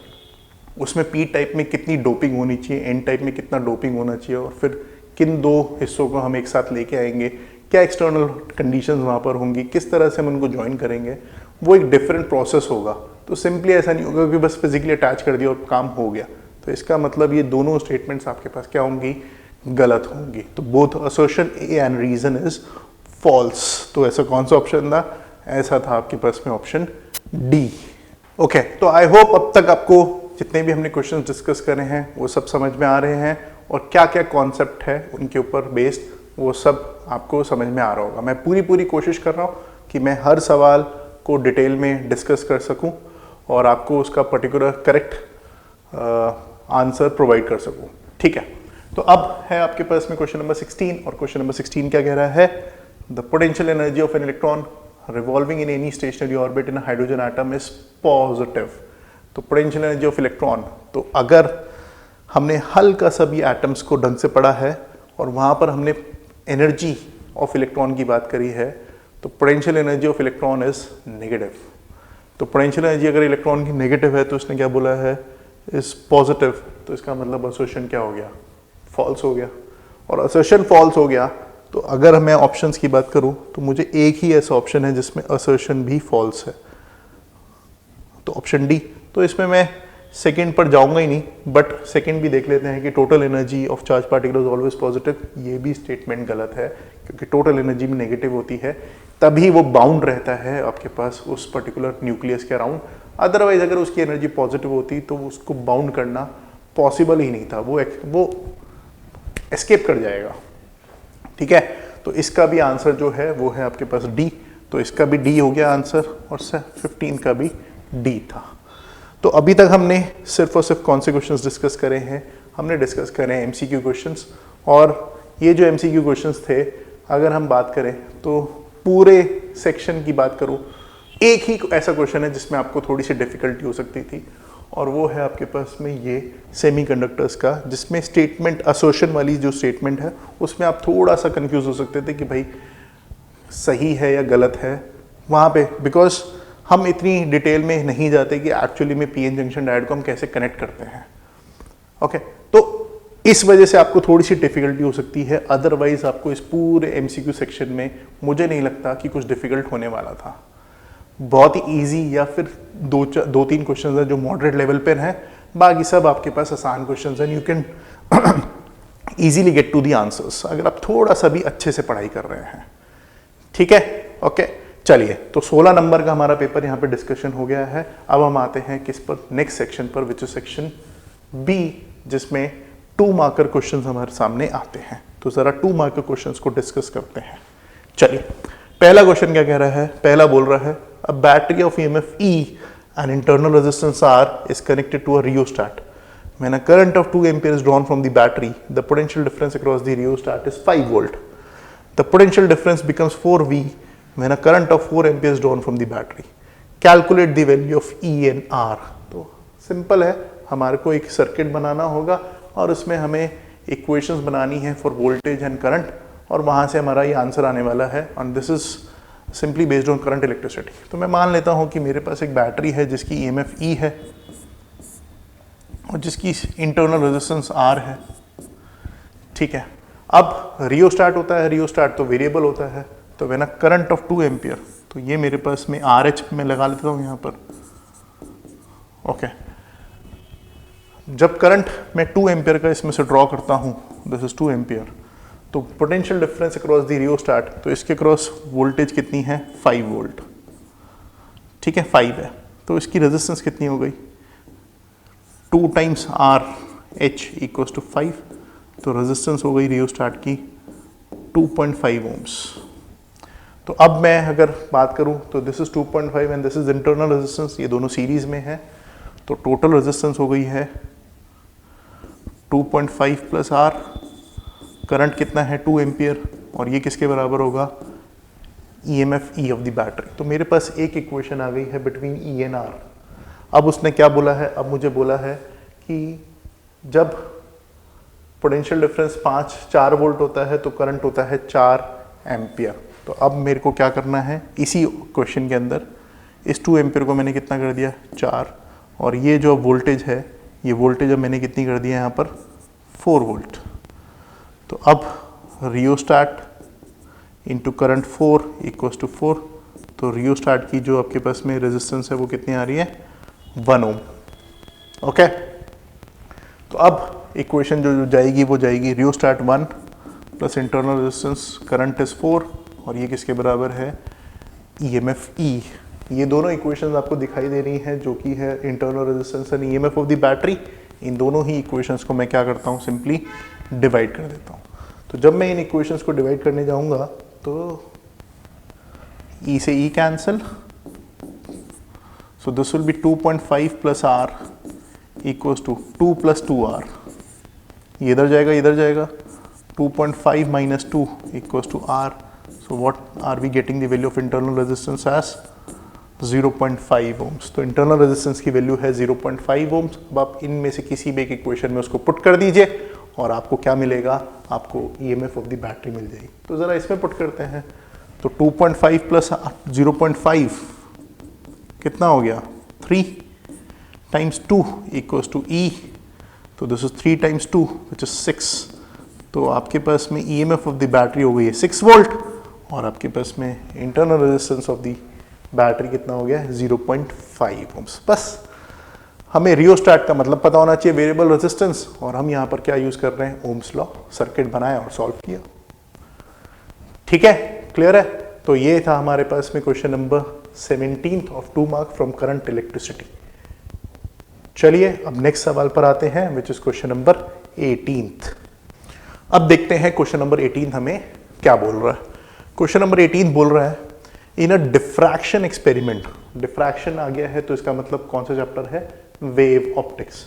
उसमें पी टाइप में कितनी डोपिंग होनी चाहिए, एन टाइप में कितना डोपिंग होना चाहिए, और फिर किन दो हिस्सों को हम एक साथ लेके आएंगे, क्या एक्सटर्नल कंडीशंस वहाँ पर होंगी, किस तरह से हम उनको ज्वाइन करेंगे, वो एक डिफरेंट प्रोसेस होगा। तो सिंपली ऐसा नहीं होगा कि बस फिजिकली अटैच कर दिया और काम हो गया। तो इसका मतलब ये दोनों स्टेटमेंट्स आपके पास क्या होंगी? गलत होंगी। तो both assertion A and reason is false. तो ऐसा कौन सा ऑप्शन था? ऐसा था आपके पास में ऑप्शन डी। ओके, तो आई होप अब तक आपको जितने भी हमने क्वेश्चन डिस्कस करे हैं वो सब समझ में आ रहे हैं, और क्या क्या कॉन्सेप्ट है उनके ऊपर बेस्ड वो सब आपको समझ में आ रहा होगा। मैं पूरी कोशिश कर रहा हूँ कि मैं हर सवाल को डिटेल में डिस्कस कर सकूँ और आपको उसका पर्टिकुलर करेक्ट आंसर प्रोवाइड कर सकूँ। ठीक है, तो अब है आपके पास में क्वेश्चन नंबर 16, और क्वेश्चन नंबर 16 क्या कह रहा है? The potential energy of an electron revolving in any stationery orbit in hydrogen atom is positive. तो पोटेंशियल एनर्जी ऑफ इलेक्ट्रॉन, तो अगर हमने हल्का सा भी एटम्स को ढंग से पढ़ा है और वहाँ पर हमने एनर्जी ऑफ इलेक्ट्रॉन की बात करी है, तो potential energy of electron is negative. तो पोटेंशियल एनर्जी अगर इलेक्ट्रॉन की नेगेटिव है तो उसने क्या बोला है? Is positive. तो इसका मतलब असर्शन क्या हो गया? फॉल्स हो गया। और असर्शन फॉल्स हो गया तो अगर मैं ऑप्शंस की बात करूं तो मुझे एक ही ऐसा ऑप्शन है जिसमें असर्शन भी फॉल्स है, तो ऑप्शन डी। तो इसमें मैं सेकंड पर जाऊंगा ही नहीं, बट सेकंड भी देख लेते हैं कि total energy of charge particle is always positive. ये भी स्टेटमेंट गलत है, क्योंकि टोटल एनर्जी में नेगेटिव होती है तभी वो बाउंड रहता है आपके पास उस पर्टिकुलर न्यूक्लियस के अराउंड। अदरवाइज अगर उसकी एनर्जी पॉजिटिव होती तो उसको बाउंड करना पॉसिबल ही नहीं था, वो एस्केप कर जाएगा। ठीक है, तो इसका भी आंसर जो है वो है आपके पास डी। तो इसका भी डी हो गया आंसर, और 15 का भी डी था। तो अभी तक हमने सिर्फ और सिर्फ कौन से क्वेश्चंस डिस्कस करे हैं? हमने डिस्कस करे हैं एमसीक्यू क्वेश्चंस। और ये जो एमसीक्यू क्वेश्चंस थे, अगर हम बात करें तो पूरे सेक्शन की बात करूं, एक ही ऐसा क्वेश्चन है जिसमें आपको थोड़ी सी डिफिकल्टी हो सकती थी, और वो है आपके पास में ये सेमीकंडक्टर्स का, जिसमें स्टेटमेंट असर्शन वाली जो स्टेटमेंट है उसमें आप थोड़ा सा कंफ्यूज हो सकते थे कि भाई सही है या गलत है वहाँ पे, बिकॉज हम इतनी डिटेल में नहीं जाते कि एक्चुअली में पीएन जंक्शन डायोड को हम कैसे कनेक्ट करते हैं। ओके, तो इस वजह से आपको थोड़ी सी डिफिकल्टी हो सकती है। अदरवाइज आपको इस पूरे एमसीक्यू सेक्शन में मुझे नहीं लगता कि कुछ डिफिकल्ट होने वाला था। बहुत ही इजी, या फिर दो तीन क्वेश्चन हैं जो मॉडरेट लेवल पर हैं, बाकी सब आपके पास आसान क्वेश्चन हैं। You can easily get to the answers अगर आप थोड़ा सा भी अच्छे से पढ़ाई कर रहे हैं। ठीक है, ओके, चलिए। तो 16 नंबर का हमारा पेपर यहाँ पे डिस्कशन हो गया है। अब हम आते हैं किस पर? नेक्स्ट सेक्शन पर, विच इज सेक्शन बी, जिसमें 2 मार्कर क्वेश्चन हमारे सामने आते हैं। तो जरा 2 मार्कर क्वेश्चन को डिस्कस करते हैं। चलिए, पहला क्वेश्चन क्या कह रहा है? पहला बोल रहा है a battery of EMF E and internal resistance R is connected to a rheostat. When a current of 2 ampere is drawn from the battery, the potential difference across the rheostat is 5 volt. The potential difference becomes 4V when a current of 4 ampere is drawn from the battery. Calculate the value of E and R. तो simple है, हमारे को एक circuit बनाना होगा और उसमें हमें equations बनानी है फॉर वोल्टेज एंड करंट, और वहाँ से हमारा ये आंसर आने वाला है। And this is simply based on current electricity. तो मैं मान लेता हूँ कि मेरे पास एक बैटरी है जिसकी EMF E है और जिसकी इंटरनल रेजिस्टेंस R है। ठीक है, अब रियोस्टाट होता है, रियोस्टाट तो वेरिएबल होता है, तो when a current of 2 ampere, तो ये मेरे पास में RH में लगा लेता हूँ यहाँ पर। ओके, जब करंट मैं 2 एम्पियर का इसमें से ड्रॉ करता हूँ, दिस इज 2 एम्पियर, तो पोटेंशियल डिफरेंस अक्रॉस द रियोस्टाट, तो इसके क्रॉस वोल्टेज कितनी है? 5 वोल्ट। ठीक है, 5 है, तो इसकी रेजिस्टेंस कितनी हो गई? 2 टाइम्स RH इक्वल्स टू 5, तो रेजिस्टेंस हो गई रियोस्टाट की 2.5 ओम्स। तो अब मैं अगर बात करूं तो this is 2.5 and this is internal resistance, ये दोनों सीरीज में है, तो टोटल रेजिस्टेंस हो गई है 2.5 प्लस R। करंट कितना है? 2 एम्पियर, और ये किसके बराबर होगा? EMF E of the battery. तो मेरे पास एक इक्वेशन आ गई है बिटवीन E एंड R। अब उसने क्या बोला है? अब मुझे बोला है कि जब पोटेंशियल डिफरेंस 4 वोल्ट होता है तो करंट होता है 4 एम्पियर। तो अब मेरे को क्या करना है? इसी क्वेश्चन के अंदर इस 2 एम्पियर को मैंने कितना कर दिया? 4, और ये जो वोल्टेज है, ये वोल्टेज अब मैंने कितनी कर दिया यहाँ पर? 4 वोल्ट। तो अब रियोस्टाट इंटू करंट 4 इक्वल्स टू 4, तो रियोस्टाट की जो आपके पास में रेजिस्टेंस है वो कितनी आ रही है? 1 ओम। ओके, तो अब इक्वेशन जो जाएगी वो जाएगी रियोस्टाट 1 plus internal resistance current is 4, और ये किसके बराबर है? EMF E। ये दोनों इक्वेशंस आपको दिखाई दे रही हैं, जो कि है internal resistance and EMF of the battery. इन दोनों ही इक्वेशंस को मैं क्या करता हूँ? सिंपली डिवाइड कर देता हूँ। तो जब मैं इन इक्वेशंस को डिवाइड करने जाऊंगा तो E से E cancel, so this will be 2.5 plus R equals to 2 plus 2R, ये इधर जाएगा इधर जाएगा, 2.5 minus 2 equals to R, so what are we getting the value of internal resistance as 0.5 ohms. तो इंटरनल रेजिस्टेंस की value है 0.5 ohms. अब आप इनमें से किसी भी एक इक्वेशन में उसको पुट कर दीजिए और आपको क्या मिलेगा, आपको EMF ऑफ द बैटरी मिल जाएगी। तो ज़रा इसमें पुट करते हैं, तो 2.5 प्लस 0.5 कितना हो गया, 3 टाइम्स 2 इक्वल्स टू E, तो this is 3 times 2 which is 6। तो आपके पास में EMF ऑफ द बैटरी हो गई है 6 वोल्ट और आपके पास में internal resistance of the battery कितना हो गया है 0.5 ओम्स। बस हमें रियोस्टैट का मतलब पता होना चाहिए, वेरिएबल रेजिस्टेंस, और हम यहाँ पर क्या यूज कर रहे हैं, ओम्स लॉ। सर्किट बनाया और सॉल्व किया। ठीक है, क्लियर है। तो ये था हमारे पास में question number 17 of 2 mark from current electricity. चलिए अब नेक्स्ट सवाल पर आते हैं, विच इज क्वेश्चन नंबर 18। अब देखते हैं क्वेश्चन नंबर 18 हमें क्या बोल रहा है। क्वेश्चन नंबर 18 बोल रहा है in a diffraction experiment. Diffraction आ गया है तो इसका मतलब कौन सा चैप्टर है, wave optics.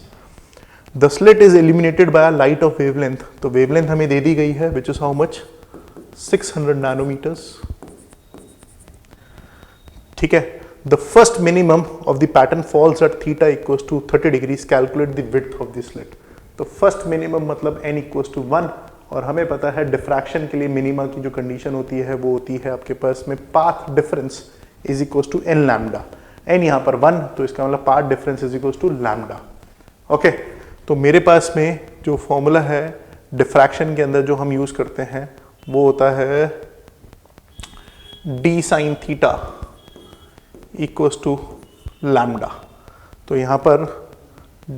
The slit is illuminated by a light of wavelength. तो वेवलेंथ हमें दे दी गई है which is how much, 600 nanometers. ठीक है। The first minimum of the pattern falls at theta equals to 30 degrees, calculate the width of the slit. तो first minimum मतलब n इक्वल्स टू 1, और हमें पता है डिफ्रैक्शन के लिए मिनिमा की जो कंडीशन होती है वो होती है आपके पास में path difference is equals to n lambda. n यहाँ पर 1, तो इसका मतलब path difference is equals to lambda. Okay, तो मेरे पास में जो फॉर्मूला है डिफ्रैक्शन के अंदर जो हम यूज करते हैं वो होता है d sine theta equals to lambda. तो यहाँ पर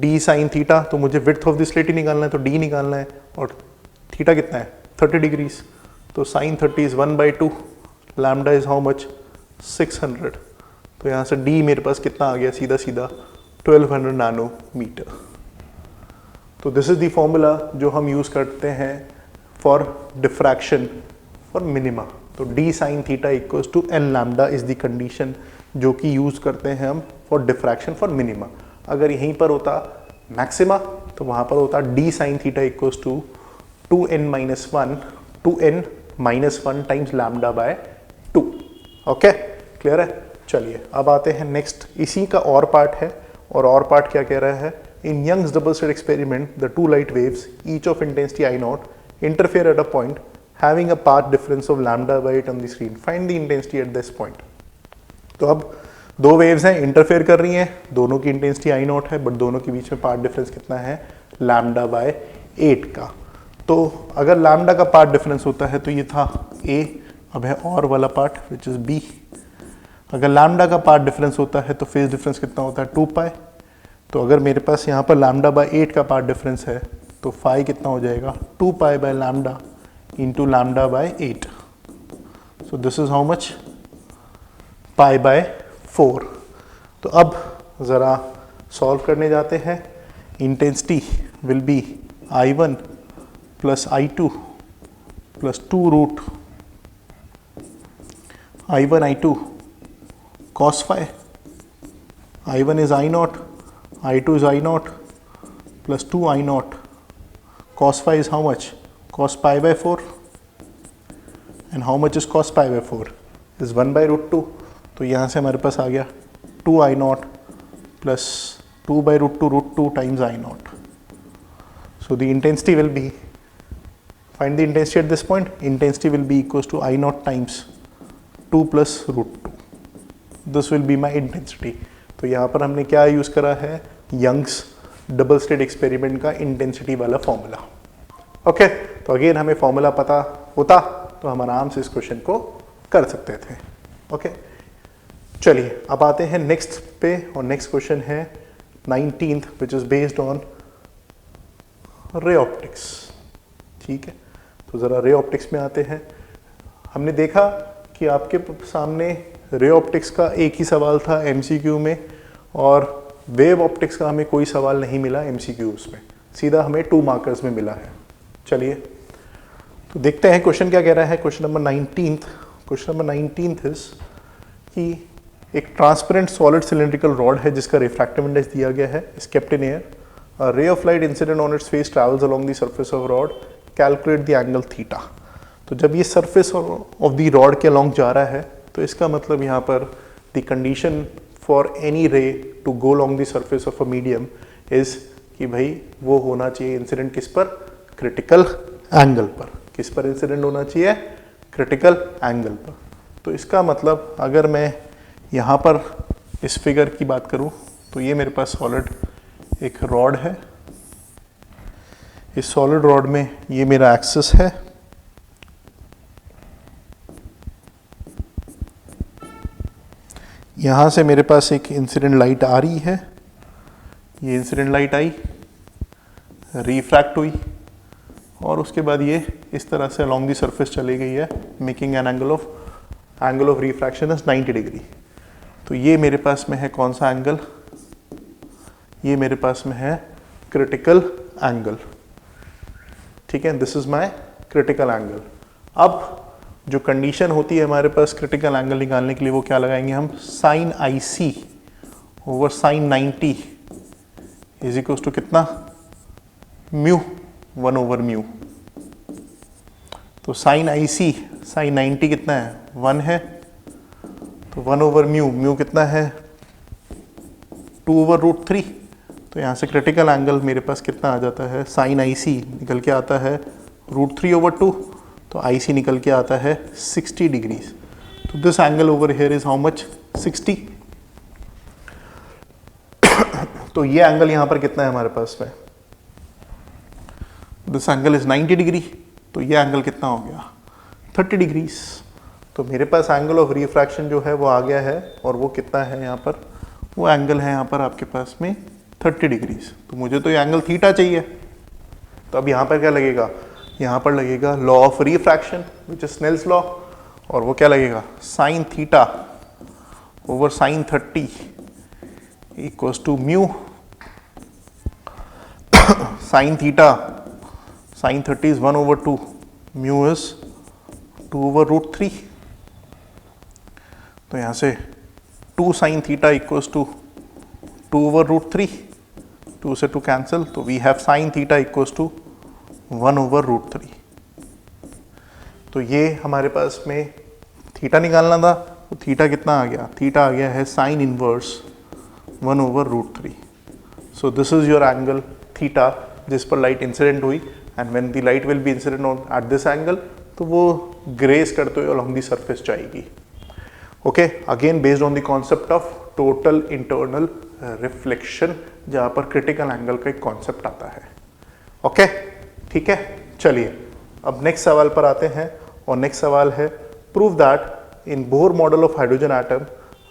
d साइन थीटा, तो मुझे विड्थ ऑफ द स्लिट ही निकालना है, तो d निकालना है, और थीटा कितना है 30 डिग्रीज, तो sine 30 is 1/2, lambda is how much 600। तो यहाँ से d मेरे पास कितना आ गया, सीधा सीधा 1200 नैनोमीटर। तो दिस इज द फॉर्मूला जो हम यूज करते हैं फॉर डिफ्रैक्शन फॉर मिनिमा। तो d sine theta equals to n lambda is the condition जो कि यूज करते हैं हम फॉर डिफ्रैक्शन फॉर मिनिमा। अगर यहीं पर होता मैक्सिमा तो वहां पर होता d sine theta equals to 2n minus 1 times lambda by 2। Okay, clear है। चलिए अब आते हैं नेक्स्ट, इसी का और पार्ट है, और पार्ट क्या कह रहा है, in Young's double slit experiment the 2 light waves each of intensity I0 interfere at a point having a path difference of lambda by 8 on the screen, find the intensity at this point. तो अब 2 waves हैं, interfere कर रही हैं, दोनों की intensity I0 है, but दोनों के बीच में पाथ डिफरेंस कितना है, लैम्डा बाय 8 का। तो अगर लैम्डा का पार्ट डिफरेंस होता है तो ये था A, अब है और वाला पार्ट विच इज B। अगर लैम्डा का पार्ट डिफरेंस होता है तो फेज डिफरेंस कितना होता है 2 पाई। तो अगर मेरे पास यहाँ पर लैम्डा बाय 8 का पार्ट डिफरेंस है तो फाई कितना हो जाएगा 2 pi by lambda into lambda by 8। So this is how much, pi by 4। तो अब ज़रा सॉल्व करने जाते हैं। Intensity will be I1 plus I2 plus 2 root I1 I2 cos phi। I1 is I0, I2 is I0 plus 2 I0, cos phi is how much, cos pi by 4, and how much is cos pi by 4 is 1 by root 2। तो यहाँ से हमारे पास आ गया 2 I0 plus 2 by root 2 times I0। So the intensity will be, find the intensity at this point, intensity will be equals to I0 times 2 plus root 2। This will be my intensity। तो यहाँ पर हमने क्या use करा है, Young's double slit experiment का intensity वाला formula. Okay, तो अगेन हमें फॉर्मूला पता होता तो हम आराम से इस क्वेश्चन को कर सकते थे। ओके, चलिए अब आते हैं नेक्स्ट पे, और नेक्स्ट क्वेश्चन है 19th which is based on ray optics. ठीक है, तो ज़रा रे ऑप्टिक्स में आते हैं। हमने देखा कि आपके सामने रे ऑप्टिक्स का एक ही सवाल था MCQ में, और वेव ऑप्टिक्स का हमें कोई सवाल नहीं मिला MCQs में, सीधा हमें 2 मार्कर्स में मिला है। चलिए, तो देखते हैं क्वेश्चन क्या कह रहा है। क्वेश्चन नंबर 19th इज कि एक ट्रांसपेरेंट सॉलिड सिलेंड्रिकल रॉड है जिसका रिफ्रैक्टिव इंडेक्स दिया गया है, is kept in air, a ray of light incident on its face travels along the surface of rod, calculate the angle theta. तो जब ये सरफेस ऑफ द रॉड के along जा रहा है तो इसका मतलब यहाँ पर the condition for any ray to go along the surface of a medium is कि भाई वो होना चाहिए इंसिडेंट किस पर, क्रिटिकल एंगल पर। किस पर इंसिडेंट होना चाहिए, क्रिटिकल एंगल पर। तो इसका मतलब अगर मैं यहाँ पर इस फिगर की बात करूँ तो ये मेरे पास सॉलिड एक रॉड है, इस सॉलिड रॉड में ये मेरा एक्सिस है, यहाँ से मेरे पास एक इंसिडेंट लाइट आ रही है, ये इंसिडेंट लाइट आई, रिफ्रैक्ट हुई और उसके बाद ये इस तरह से अलोंग दी सरफेस चली गई है, making an angle of refraction is 90 degree. तो ये मेरे पास में है कौन सा एंगल, ये मेरे पास में है क्रिटिकल एंगल। ठीक है, this is my critical angle. अब जो कंडीशन होती है हमारे पास क्रिटिकल एंगल निकालने के लिए वो क्या लगाएंगे हम, sine IC over sine 90 is equals to कितना, म्यू 1 ओवर म्यू। तो साइन IC साइन 90 कितना है, 1 है, तो 1 ओवर म्यू कितना है, 2 ओवर रूट 3। तो यहाँ से क्रिटिकल एंगल मेरे पास कितना आ जाता है, साइन IC निकल के आता है रूट 3 ओवर 2, तो IC निकल के आता है 60 डिग्रीज। तो this angle over here is how much, 60। तो ये एंगल यहाँ पर कितना है हमारे पास में, दिस एंगल इज 90 डिग्री, तो ये एंगल कितना हो गया, 30 डिग्रीज। तो मेरे पास एंगल ऑफ रिफ्रैक्शन जो है वो आ गया है और वो कितना है यहाँ पर, वो एंगल है यहाँ पर आपके पास में 30 डिग्रीज। तो मुझे तो ये एंगल थीटा चाहिए। तो अब यहाँ पर क्या लगेगा, यहाँ पर लगेगा law of refraction which is Snell's law, और वो क्या लगेगा, sine theta over sine 30 equals to mu sine theta sine 30 is 1 over 2, mu is 2 over root 3। तो यहाँ से 2 sine theta equals to 2 over root 3, 2 से 2 कैंसिल, तो we have sine theta equals to 1 over root 3। तो ये हमारे पास में थीटा निकालना था, तो थीटा कितना आ गया, थीटा आ गया है sine inverse 1 over root 3। So this is your angle theta जिस पर लाइट इंसिडेंट हुई, and when the light will be incident on at this angle, तो वो ग्रेस करते हुए अलोंग द सरफेस जाएगी। Okay, again based on the concept of total internal reflection, जहाँ पर क्रिटिकल एंगल का एक कॉन्सेप्ट आता है। ओके, ठीक है, चलिए अब नेक्स्ट सवाल पर आते हैं। और नेक्स्ट सवाल है, prove that in Bohr model of hydrogen atom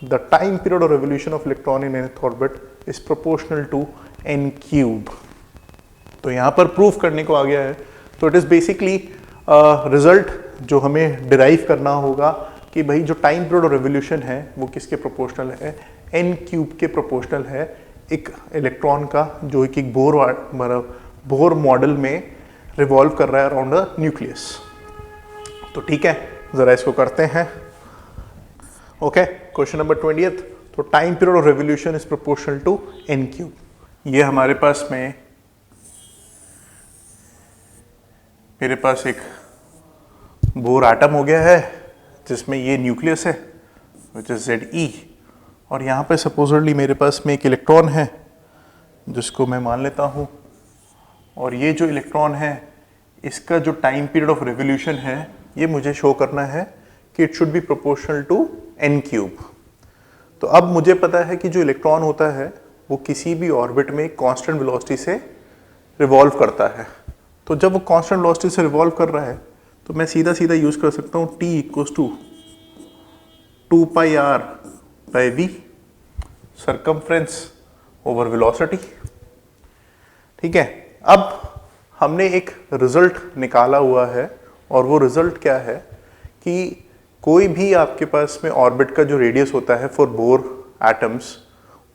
the time period of revolution of electron in nth orbit is proportional to n cube. तो यहाँ पर प्रूफ करने को आ गया है। तो इट इज बेसिकली रिजल्ट जो हमें डिराइव करना होगा कि भाई जो टाइम पीरियड ऑफ रेवोल्यूशन है वो किसके प्रोपोर्शनल है, n क्यूब के प्रोपोर्शनल है एक इलेक्ट्रॉन का जो एक बोर मॉडल में रिवॉल्व कर रहा है अराउंड द न्यूक्लियस। तो ठीक है, जरा इसको करते हैं। Okay, question number 20th। तो time period of revolution is proportional to n cube. ये हमारे पास में मेरे पास एक बोर एटम हो गया है जिसमें ये न्यूक्लियस है विच इज Ze, और यहाँ पे सपोजली मेरे पास में एक इलेक्ट्रॉन है जिसको मैं मान लेता हूँ, और ये जो इलेक्ट्रॉन है इसका जो टाइम पीरियड ऑफ रेवोल्यूशन है ये मुझे शो करना है कि it should be proportional to n cube. तो अब मुझे पता है कि जो इलेक्ट्रॉन होता है वो किसी भी ऑर्बिट में कांस्टेंट वेलोसिटी से रिवॉल्व करता है। तो जब वो कांस्टेंट वेलोसिटी से रिवॉल्व कर रहा है तो मैं सीधा सीधा यूज कर सकता हूँ t equals to 2 pi r by v circumference over velocity. ठीक है, अब हमने एक रिजल्ट निकाला हुआ है, और वो रिजल्ट क्या है कि कोई भी आपके पास में ऑर्बिट का जो रेडियस होता है फॉर बोर एटम्स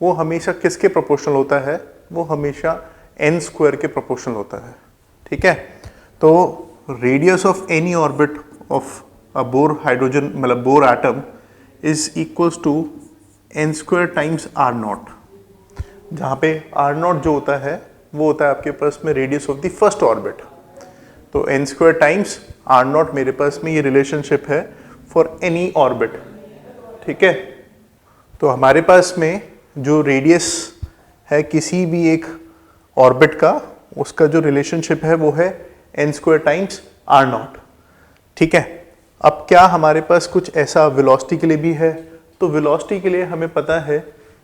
वो हमेशा किसके प्रोपोर्शनल होता है, वो हमेशा n स्क्वायर के प्रोपोर्शनल होता है। ठीक है, तो radius of any orbit of a Bohr hydrogen मतलब Bohr atom is equals to n square times r naught, जहाँ पे आर नॉट जो होता है वो होता है आपके पास में radius of the first orbit. तो n square times r naught मेरे पास में ये रिलेशनशिप है फॉर एनी ऑर्बिट। ठीक है, तो हमारे पास में जो रेडियस है किसी भी एक ऑर्बिट का, उसका जो रिलेशनशिप है वो है n square times r naught. ठीक है, अब क्या हमारे पास कुछ ऐसा वेलोसिटी के लिए भी है? तो वेलोसिटी के लिए हमें पता है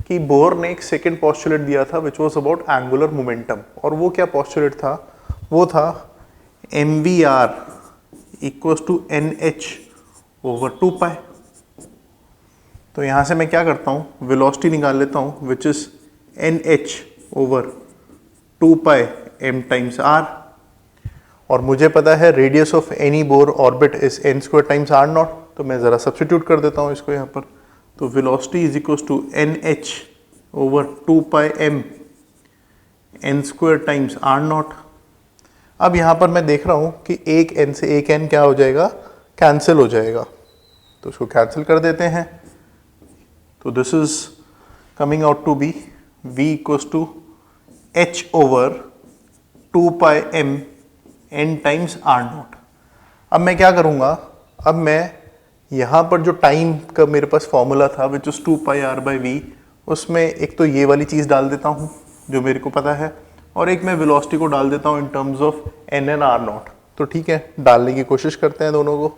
कि बोर ने एक सेकेंड पोस्टुलेट दिया था which was about angular momentum, और वो क्या पोस्टुलेट था? वो था mvr equals to nh over 2π। तो यहाँ से मैं क्या करता हूँ, वेलोसिटी निकाल लेता हूँ which is nh over 2π m times r, और मुझे पता है radius of any Bohr orbit is n square times r naught. तो मैं ज़रा सब्स्टिट्यूट कर देता हूँ इसको यहाँ पर। तो velocity is equals to nh over 2π m n square times r naught. अब यहाँ पर मैं देख रहा हूँ कि एक n से एक n क्या हो जाएगा, कैंसिल हो जाएगा। तो इसको कैंसिल कर देते हैं। तो this is coming out to be v equals to h over 2π m n times r naught. अब मैं क्या करूँगा, अब मैं यहाँ पर जो टाइम का मेरे पास फॉर्मूला था which is 2π r by v, उसमें एक तो ये वाली चीज़ डाल देता हूँ जो मेरे को पता है, और एक मैं वेलोसिटी को डाल देता हूँ in terms of n n r naught. तो ठीक है, डालने की कोशिश करते हैं दोनों को,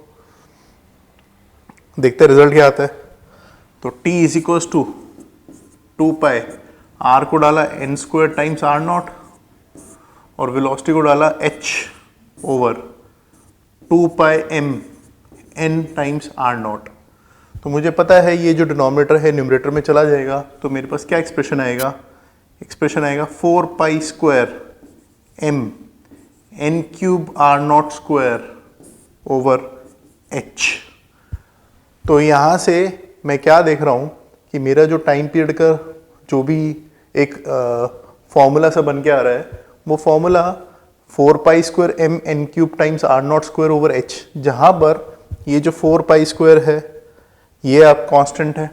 देखते हैं रिजल्ट क्या आता है। तो t is equals to 2π, r को डाला n square times r naught और वेलोसिटी को डाला h over 2π m n times r naught. तो मुझे पता है ये जो डिनोमिनेटर है न्यूमरेटर में चला जाएगा, तो मेरे पास क्या एक्सप्रेशन आएगा? एक्सप्रेशन आएगा 4π square m n cube r naught square over h। तो यहाँ से मैं क्या देख रहा हूँ कि मेरा जो टाइम पीरियड का जो भी एक फॉर्मूला सा बन के आ रहा है, वो formula 4π square m n cube times r naught square over h, जहाँ पर ये जो 4π स्क्वायर है ये आप कांस्टेंट है,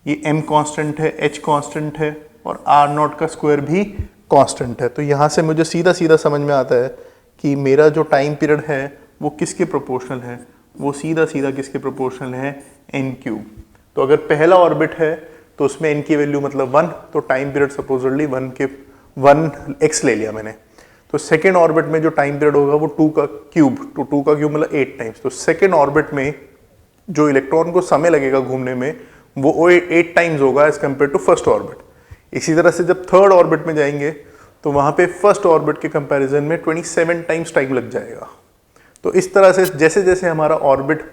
ये m कांस्टेंट है, h कांस्टेंट है और r नॉट का स्क्वायर भी कांस्टेंट है। तो यहाँ से मुझे सीधा सीधा समझ में आता है कि मेरा जो टाइम पीरियड है वो किसके प्रोपोर्शनल है? वो सीधा सीधा किसके प्रोपोर्शनल है? n cube. तो अगर पहला ऑर्बिट है तो उसमें n की वैल्यू मतलब 1, तो टाइम पीरियड सपोजली 1x ले लिया मैंने। तो सेकेंड ऑर्बिट में जो टाइम पीरियड होगा वो 2 का क्यूब, तो 2 का क्यूब मतलब 8 टाइम्स। तो सेकेंड ऑर्बिट में जो इलेक्ट्रॉन को समय लगेगा घूमने में वो 8 टाइम्स होगा as compared to first orbit. इसी तरह से जब थर्ड ऑर्बिट में जाएंगे तो वहाँ पे फर्स्ट ऑर्बिट के कंपैरिजन में 27 टाइम्स टाइम लग जाएगा। तो इस तरह से जैसे जैसे हमारा ऑर्बिट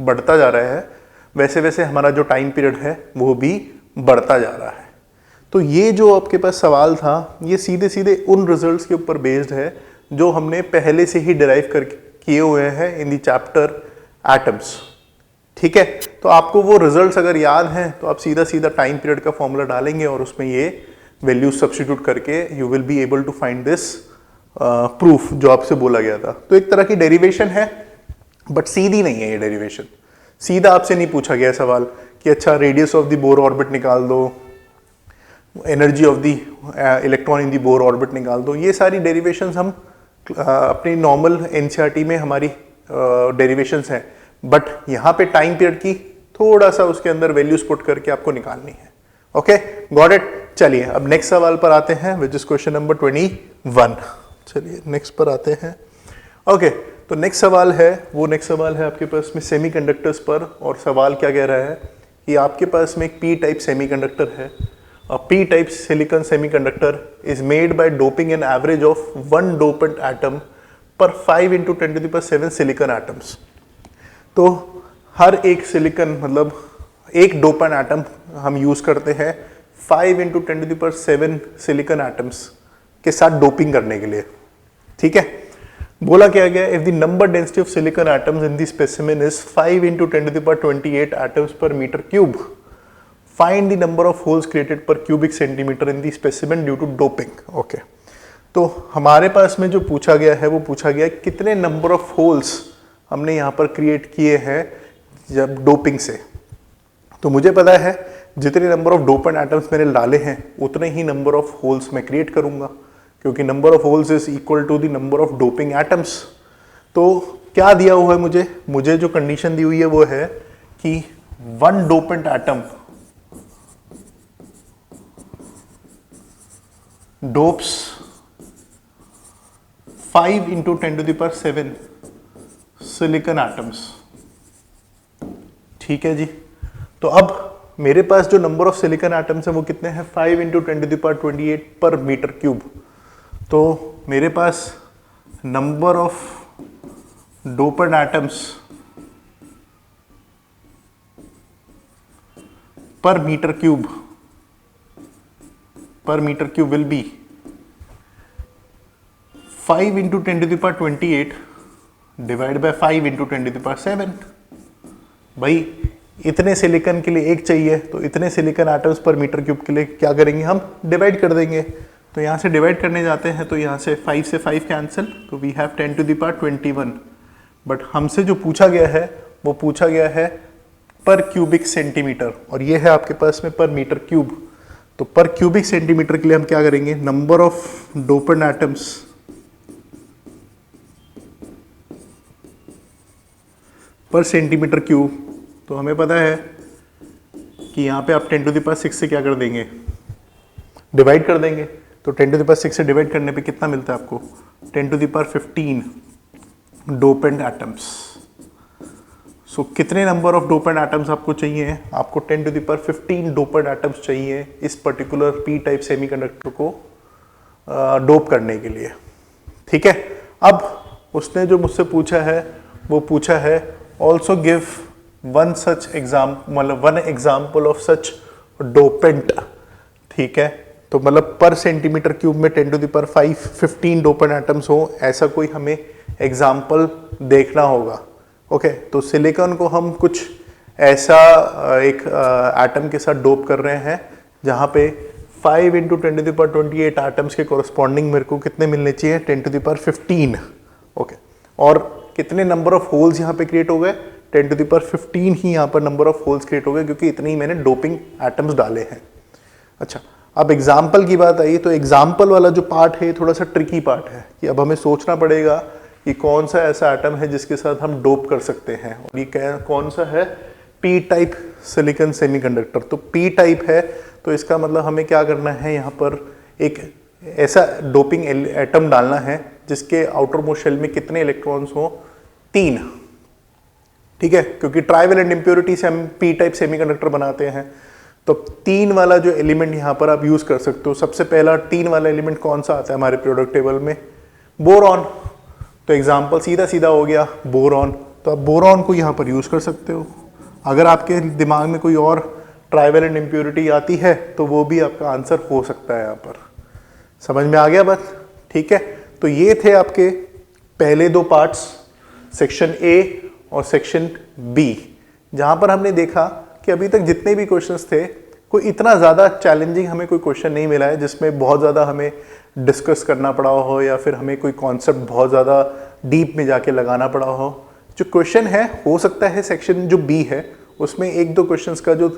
बढ़ता जा रहा है वैसे वैसे हमारा जो टाइम पीरियड है वो भी बढ़ता जा रहा है। तो ये जो आपके पास सवाल था ये सीधे सीधे उन रिजल्ट्स के ऊपर बेस्ड है जो हमने पहले से ही डिराइव कर किए हुए हैं इन दी चैप्टर एटम्स। ठीक है, तो आपको वो रिजल्ट्स अगर याद हैं तो आप सीधा सीधा टाइम पीरियड का फॉर्मूला डालेंगे और उसमें ये वैल्यू सब्स्टिट्यूट करके you will be able to find this proof जो आपसे बोला गया था। तो एक तरह की डेरिवेशन है बट सीधी नहीं है ये डेरिवेशन। सीधा आपसे नहीं पूछा गया सवाल कि अच्छा radius of the Bohr orbit निकाल दो, energy of the electron in the Bohr orbit निकाल दो। ये सारी डेरिवेशंस हम अपनी नॉर्मल एनसीईआरटी में हमारी डेरिवेशंस हैं, बट यहाँ पे टाइम पीरियड की थोड़ा सा उसके अंदर वैल्यूज पुट करके आपको निकालनी है। Okay, got it. चलिए अब नेक्स्ट सवाल पर आते हैं विच इज क्वेश्चन नंबर 21। चलिए नेक्स्ट पर आते हैं। ओके, तो नेक्स्ट सवाल है आपके पास में सेमीकंडक्टर्स पर, और सवाल क्या कह रहा है कि आपके पास में एक पी टाइप सेमीकंडक्टर है। A p-type silicon semiconductor is made by doping an average of 1 dopant atom per 5 into 10 to the power 7 silicon atoms। तो हर एक सिलिकॉन मतलब एक डोपेंट एटम हम यूज करते हैं 5 into 10 to the power 7 silicon atoms के साथ डोपिंग करने के लिए। ठीक है, बोला क्या गया, if the number density of silicon atoms in the specimen is 5 into 10 to the power 28 atoms per metre cube, find the number of holes created per cubic centimeter in the specimen due to doping। Okay, तो हमारे पास में जो पूछा गया है वो पूछा गया है कितने नंबर ऑफ होल्स हमने यहाँ पर क्रिएट किए हैं जब डोपिंग से। तो मुझे पता है जितने नंबर ऑफ डोपेंट एटम्स मैंने डाले हैं उतने ही नंबर ऑफ होल्स मैं क्रिएट करूँगा, क्योंकि number of holes is equal to the number of doping atoms. तो क्या दिया हुआ है मुझे जो कंडीशन दी हुई है वो है कि one dopant atom dopes 5 into 10 to the power 7 silicon atoms. ठीक है जी। तो अब मेरे पास जो नंबर ऑफ सिलिकॉन एटम्स है वो कितने हैं, 5 into 10 to the power 28 पर मीटर क्यूब। तो मेरे पास number of dopant atoms per metre cube will be 5 into 10 to the power 28 divide by 5 into 10 to the power 7। भाई इतने सिलिकॉन के लिए एक चाहिए, तो इतने silicon atoms per metre cube के लिए क्या करेंगे, हम डिवाइड कर देंगे। तो यहाँ से डिवाइड करने जाते हैं तो यहाँ से 5 से 5 कैंसिल, तो we have 10 to the power 21। But हमसे जो पूछा गया है वो पूछा गया है पर क्यूबिक सेंटीमीटर, और ये है आपके पास में पर मीटर क्यूब। तो पर क्यूबिक सेंटीमीटर के लिए हम क्या करेंगे, नंबर ऑफ डोपेंट एटम्स पर सेंटीमीटर क्यूब। तो हमें पता है कि यहाँ पे आप 10 to the power 6 से क्या कर देंगे, डिवाइड कर देंगे। तो 10 to the power 6 से डिवाइड करने पे कितना मिलता है आपको, 10 to the power 15 dopant atoms. So कितने नंबर ऑफ डोपेंट एटम्स आपको चाहिए, आपको 10 to the power 15 dopant atoms चाहिए इस पर्टिकुलर पी टाइप सेमीकंडक्टर को डोप करने के लिए। ठीक है। अब उसने जो मुझसे पूछा है वो पूछा है also give one such example, मतलब one example of such dopant. ठीक है। तो मतलब पर सेंटीमीटर क्यूब में 10 to the power 15 dopant atoms हो, ऐसा कोई हमें एग्जाम्पल देखना होगा। ओके। तो सिलिकॉन को हम कुछ ऐसा एक एटम के साथ डोप कर रहे हैं जहाँ पे 5 into 10 to the power 28 atoms के कोरस्पॉन्डिंग मेरे को कितने मिलने चाहिए, 10 to the power 15। ओके। और कितने नंबर ऑफ होल्स यहाँ पे क्रिएट हो गए, 10 to the power 15 ही यहाँ पर नंबर ऑफ होल्स क्रिएट हो गए, क्योंकि इतने ही मैंने डोपिंग एटम्स डाले हैं। अच्छा, अब एग्जाम्पल की बात आई तो एग्जाम्पल वाला जो पार्ट है थोड़ा सा ट्रिकी पार्ट है कि अब हमें सोचना पड़ेगा कि कौन सा ऐसा एटम है जिसके साथ हम डोप कर सकते हैं, और ये कौन सा है, पी टाइप सिलिकॉन सेमीकंडक्टर। तो पी टाइप है तो इसका मतलब हमें क्या करना है, यहाँ पर एक ऐसा डोपिंग एटम डालना है जिसके आउटर मोस्ट शेल में कितने इलेक्ट्रॉन्स हो, 3। ठीक है। क्योंकि ट्राइवेलेंट इंप्योरिटी से हम पी टाइप सेमीकंडक्टर बनाते हैं, तो 3 वाला जो एलिमेंट यहाँ पर आप यूज कर सकते हो। सबसे पहला 3 वाला एलिमेंट कौन सा आता है हमारे पीरियोडिक टेबल में, बोरॉन। तो एग्जाम्पल सीधा सीधा हो गया बोरॉन, तो आप बोरॉन को यहाँ पर यूज कर सकते हो। अगर आपके दिमाग में कोई और ट्राइवेलेंट इंप्योरिटी आती है तो वो भी आपका आंसर हो सकता है यहाँ पर। समझ में आ गया बात। ठीक है। तो ये थे आपके पहले 2 पार्ट्स, सेक्शन ए और सेक्शन बी, जहां पर हमने देखा कि अभी तक जितने भी क्वेश्चंस थे कोई इतना ज़्यादा चैलेंजिंग हमें कोई क्वेश्चन नहीं मिला है जिसमें बहुत ज़्यादा हमें डिस्कस करना पड़ा हो या फिर हमें कोई कॉन्सेप्ट बहुत ज़्यादा डीप में जाके लगाना पड़ा हो। जो क्वेश्चन है हो सकता है सेक्शन जो बी है उसमें 1-2 क्वेश्चंस का जो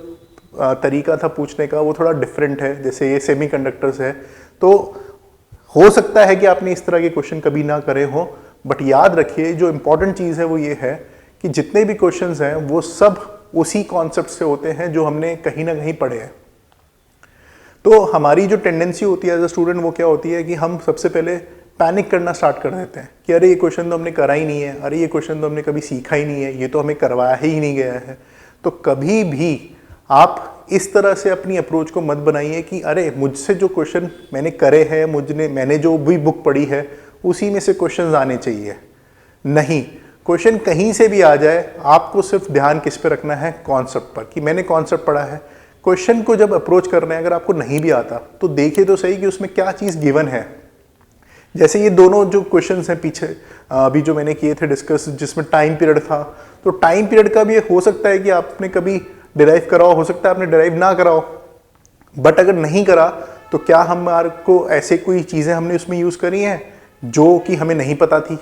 तरीका था पूछने का वो थोड़ा डिफरेंट है, जैसे ये सेमीकंडक्टर्स है, तो हो सकता है कि आपने इस तरह के क्वेश्चन कभी ना करे हो। बट याद रखिए जो इंपॉर्टेंट चीज़ है वो ये है कि जितने भी क्वेश्चंस हैं वो सब उसी कॉन्सेप्ट से होते हैं जो हमने कहीं ना कहीं पढ़े हैं। तो हमारी जो टेंडेंसी होती है एज अ स्टूडेंट वो क्या होती है कि हम सबसे पहले पैनिक करना स्टार्ट कर देते हैं कि अरे ये क्वेश्चन तो हमने करा ही नहीं है, अरे ये क्वेश्चन तो हमने कभी सीखा ही नहीं है, ये तो हमें करवाया ही नहीं गया है। तो कभी भी आप इस तरह से अपनी अप्रोच को मत बनाइए कि अरे मुझसे जो क्वेश्चन मैंने करे हैं, मैंने जो भी बुक पढ़ी है उसी में से क्वेश्चंस आने चाहिए। नहीं, क्वेश्चन कहीं से भी आ जाए, आपको सिर्फ ध्यान किस पे रखना है, कॉन्सेप्ट पर, कि मैंने कॉन्सेप्ट पढ़ा है। क्वेश्चन को जब अप्रोच करना है, अगर आपको नहीं भी आता तो देखिए तो सही कि उसमें क्या चीज़ गिवन है। जैसे ये दोनों जो क्वेश्चंस हैं पीछे अभी जो मैंने किए थे डिस्कस, जिसमें टाइम पीरियड था, तो टाइम पीरियड का भी ये हो सकता है कि आपने कभी डिराइव कराओ, हो सकता है आपने डिराइव ना कराओ, बट अगर नहीं करा तो क्या हमारे को ऐसे कोई चीज़ें हमने उसमें यूज़ करी हैं जो कि हमें नहीं पता थी?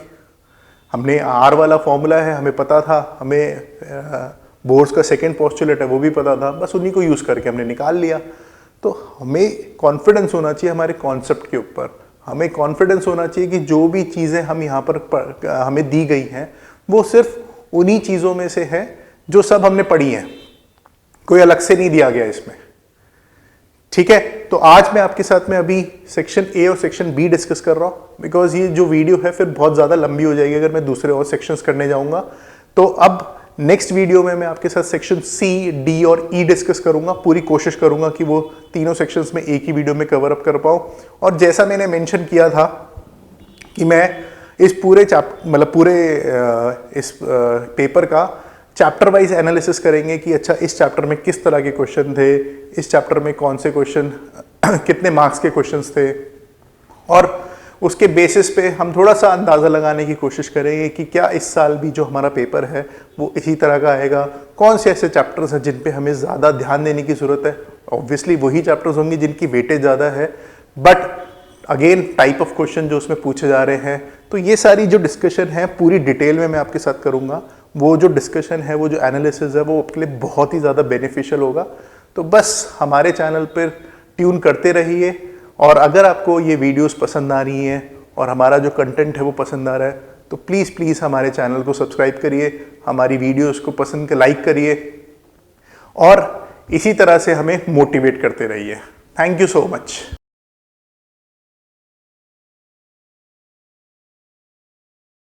हमने आर वाला फॉर्मूला है हमें पता था, हमें बोर्ड्स का सेकेंड पोस्टुलेट है वो भी पता था, बस उन्हीं को यूज़ करके हमने निकाल लिया। तो हमें कॉन्फिडेंस होना चाहिए हमारे कॉन्सेप्ट के ऊपर, हमें कॉन्फिडेंस होना चाहिए कि जो भी चीज़ें हम यहाँ पर हमें दी गई हैं वो सिर्फ उन्हीं चीज़ों में से है जो सब हमने पढ़ी हैं, कोई अलग से नहीं दिया गया इसमें। ठीक है, तो आज मैं आपके साथ में अभी सेक्शन ए और सेक्शन बी डिस्कस कर रहा हूँ, बिकॉज ये जो वीडियो है फिर बहुत ज़्यादा लंबी हो जाएगी अगर मैं दूसरे और सेक्शंस करने जाऊँगा। तो अब नेक्स्ट वीडियो में मैं आपके साथ सेक्शन सी, डी और ई डिस्कस करूंगा। पूरी कोशिश करूंगा कि वो तीनों सेक्शंस में एक ही वीडियो में कवर अप कर पाऊँ। और जैसा मैंने मेंशन किया था कि मैं इस पूरे इस पेपर का चैप्टर वाइज एनालिसिस करेंगे कि अच्छा इस चैप्टर में किस तरह के क्वेश्चन थे, इस चैप्टर में कौन से क्वेश्चन कितने मार्क्स के क्वेश्चंस थे, और उसके बेसिस पे हम थोड़ा सा अंदाज़ा लगाने की कोशिश करेंगे कि क्या इस साल भी जो हमारा पेपर है वो इसी तरह का आएगा, कौन से ऐसे चैप्टर्स हैं जिन पे हमें ज़्यादा ध्यान देने की ज़रूरत है। ऑब्वियसली वही चैप्टर्स होंगे जिनकी वेटेज ज़्यादा है, but again type of question जो उसमें पूछे जा रहे हैं। तो ये सारी जो डिस्कशन है पूरी डिटेल में मैं आपके साथ करूँगा। वो जो डिस्कशन है, वो जो एनालिसिस है, वो आपके लिए बहुत ही ज़्यादा बेनिफिशियल होगा। तो बस हमारे चैनल पर ट्यून करते रहिए, और अगर आपको ये वीडियोस पसंद आ रही हैं और हमारा जो कंटेंट है वो पसंद आ रहा है तो प्लीज़ हमारे चैनल को सब्सक्राइब करिए, हमारी वीडियोस को पसंद लाइक करिए और इसी तरह से हमें मोटिवेट करते रहिए। Thank you so much.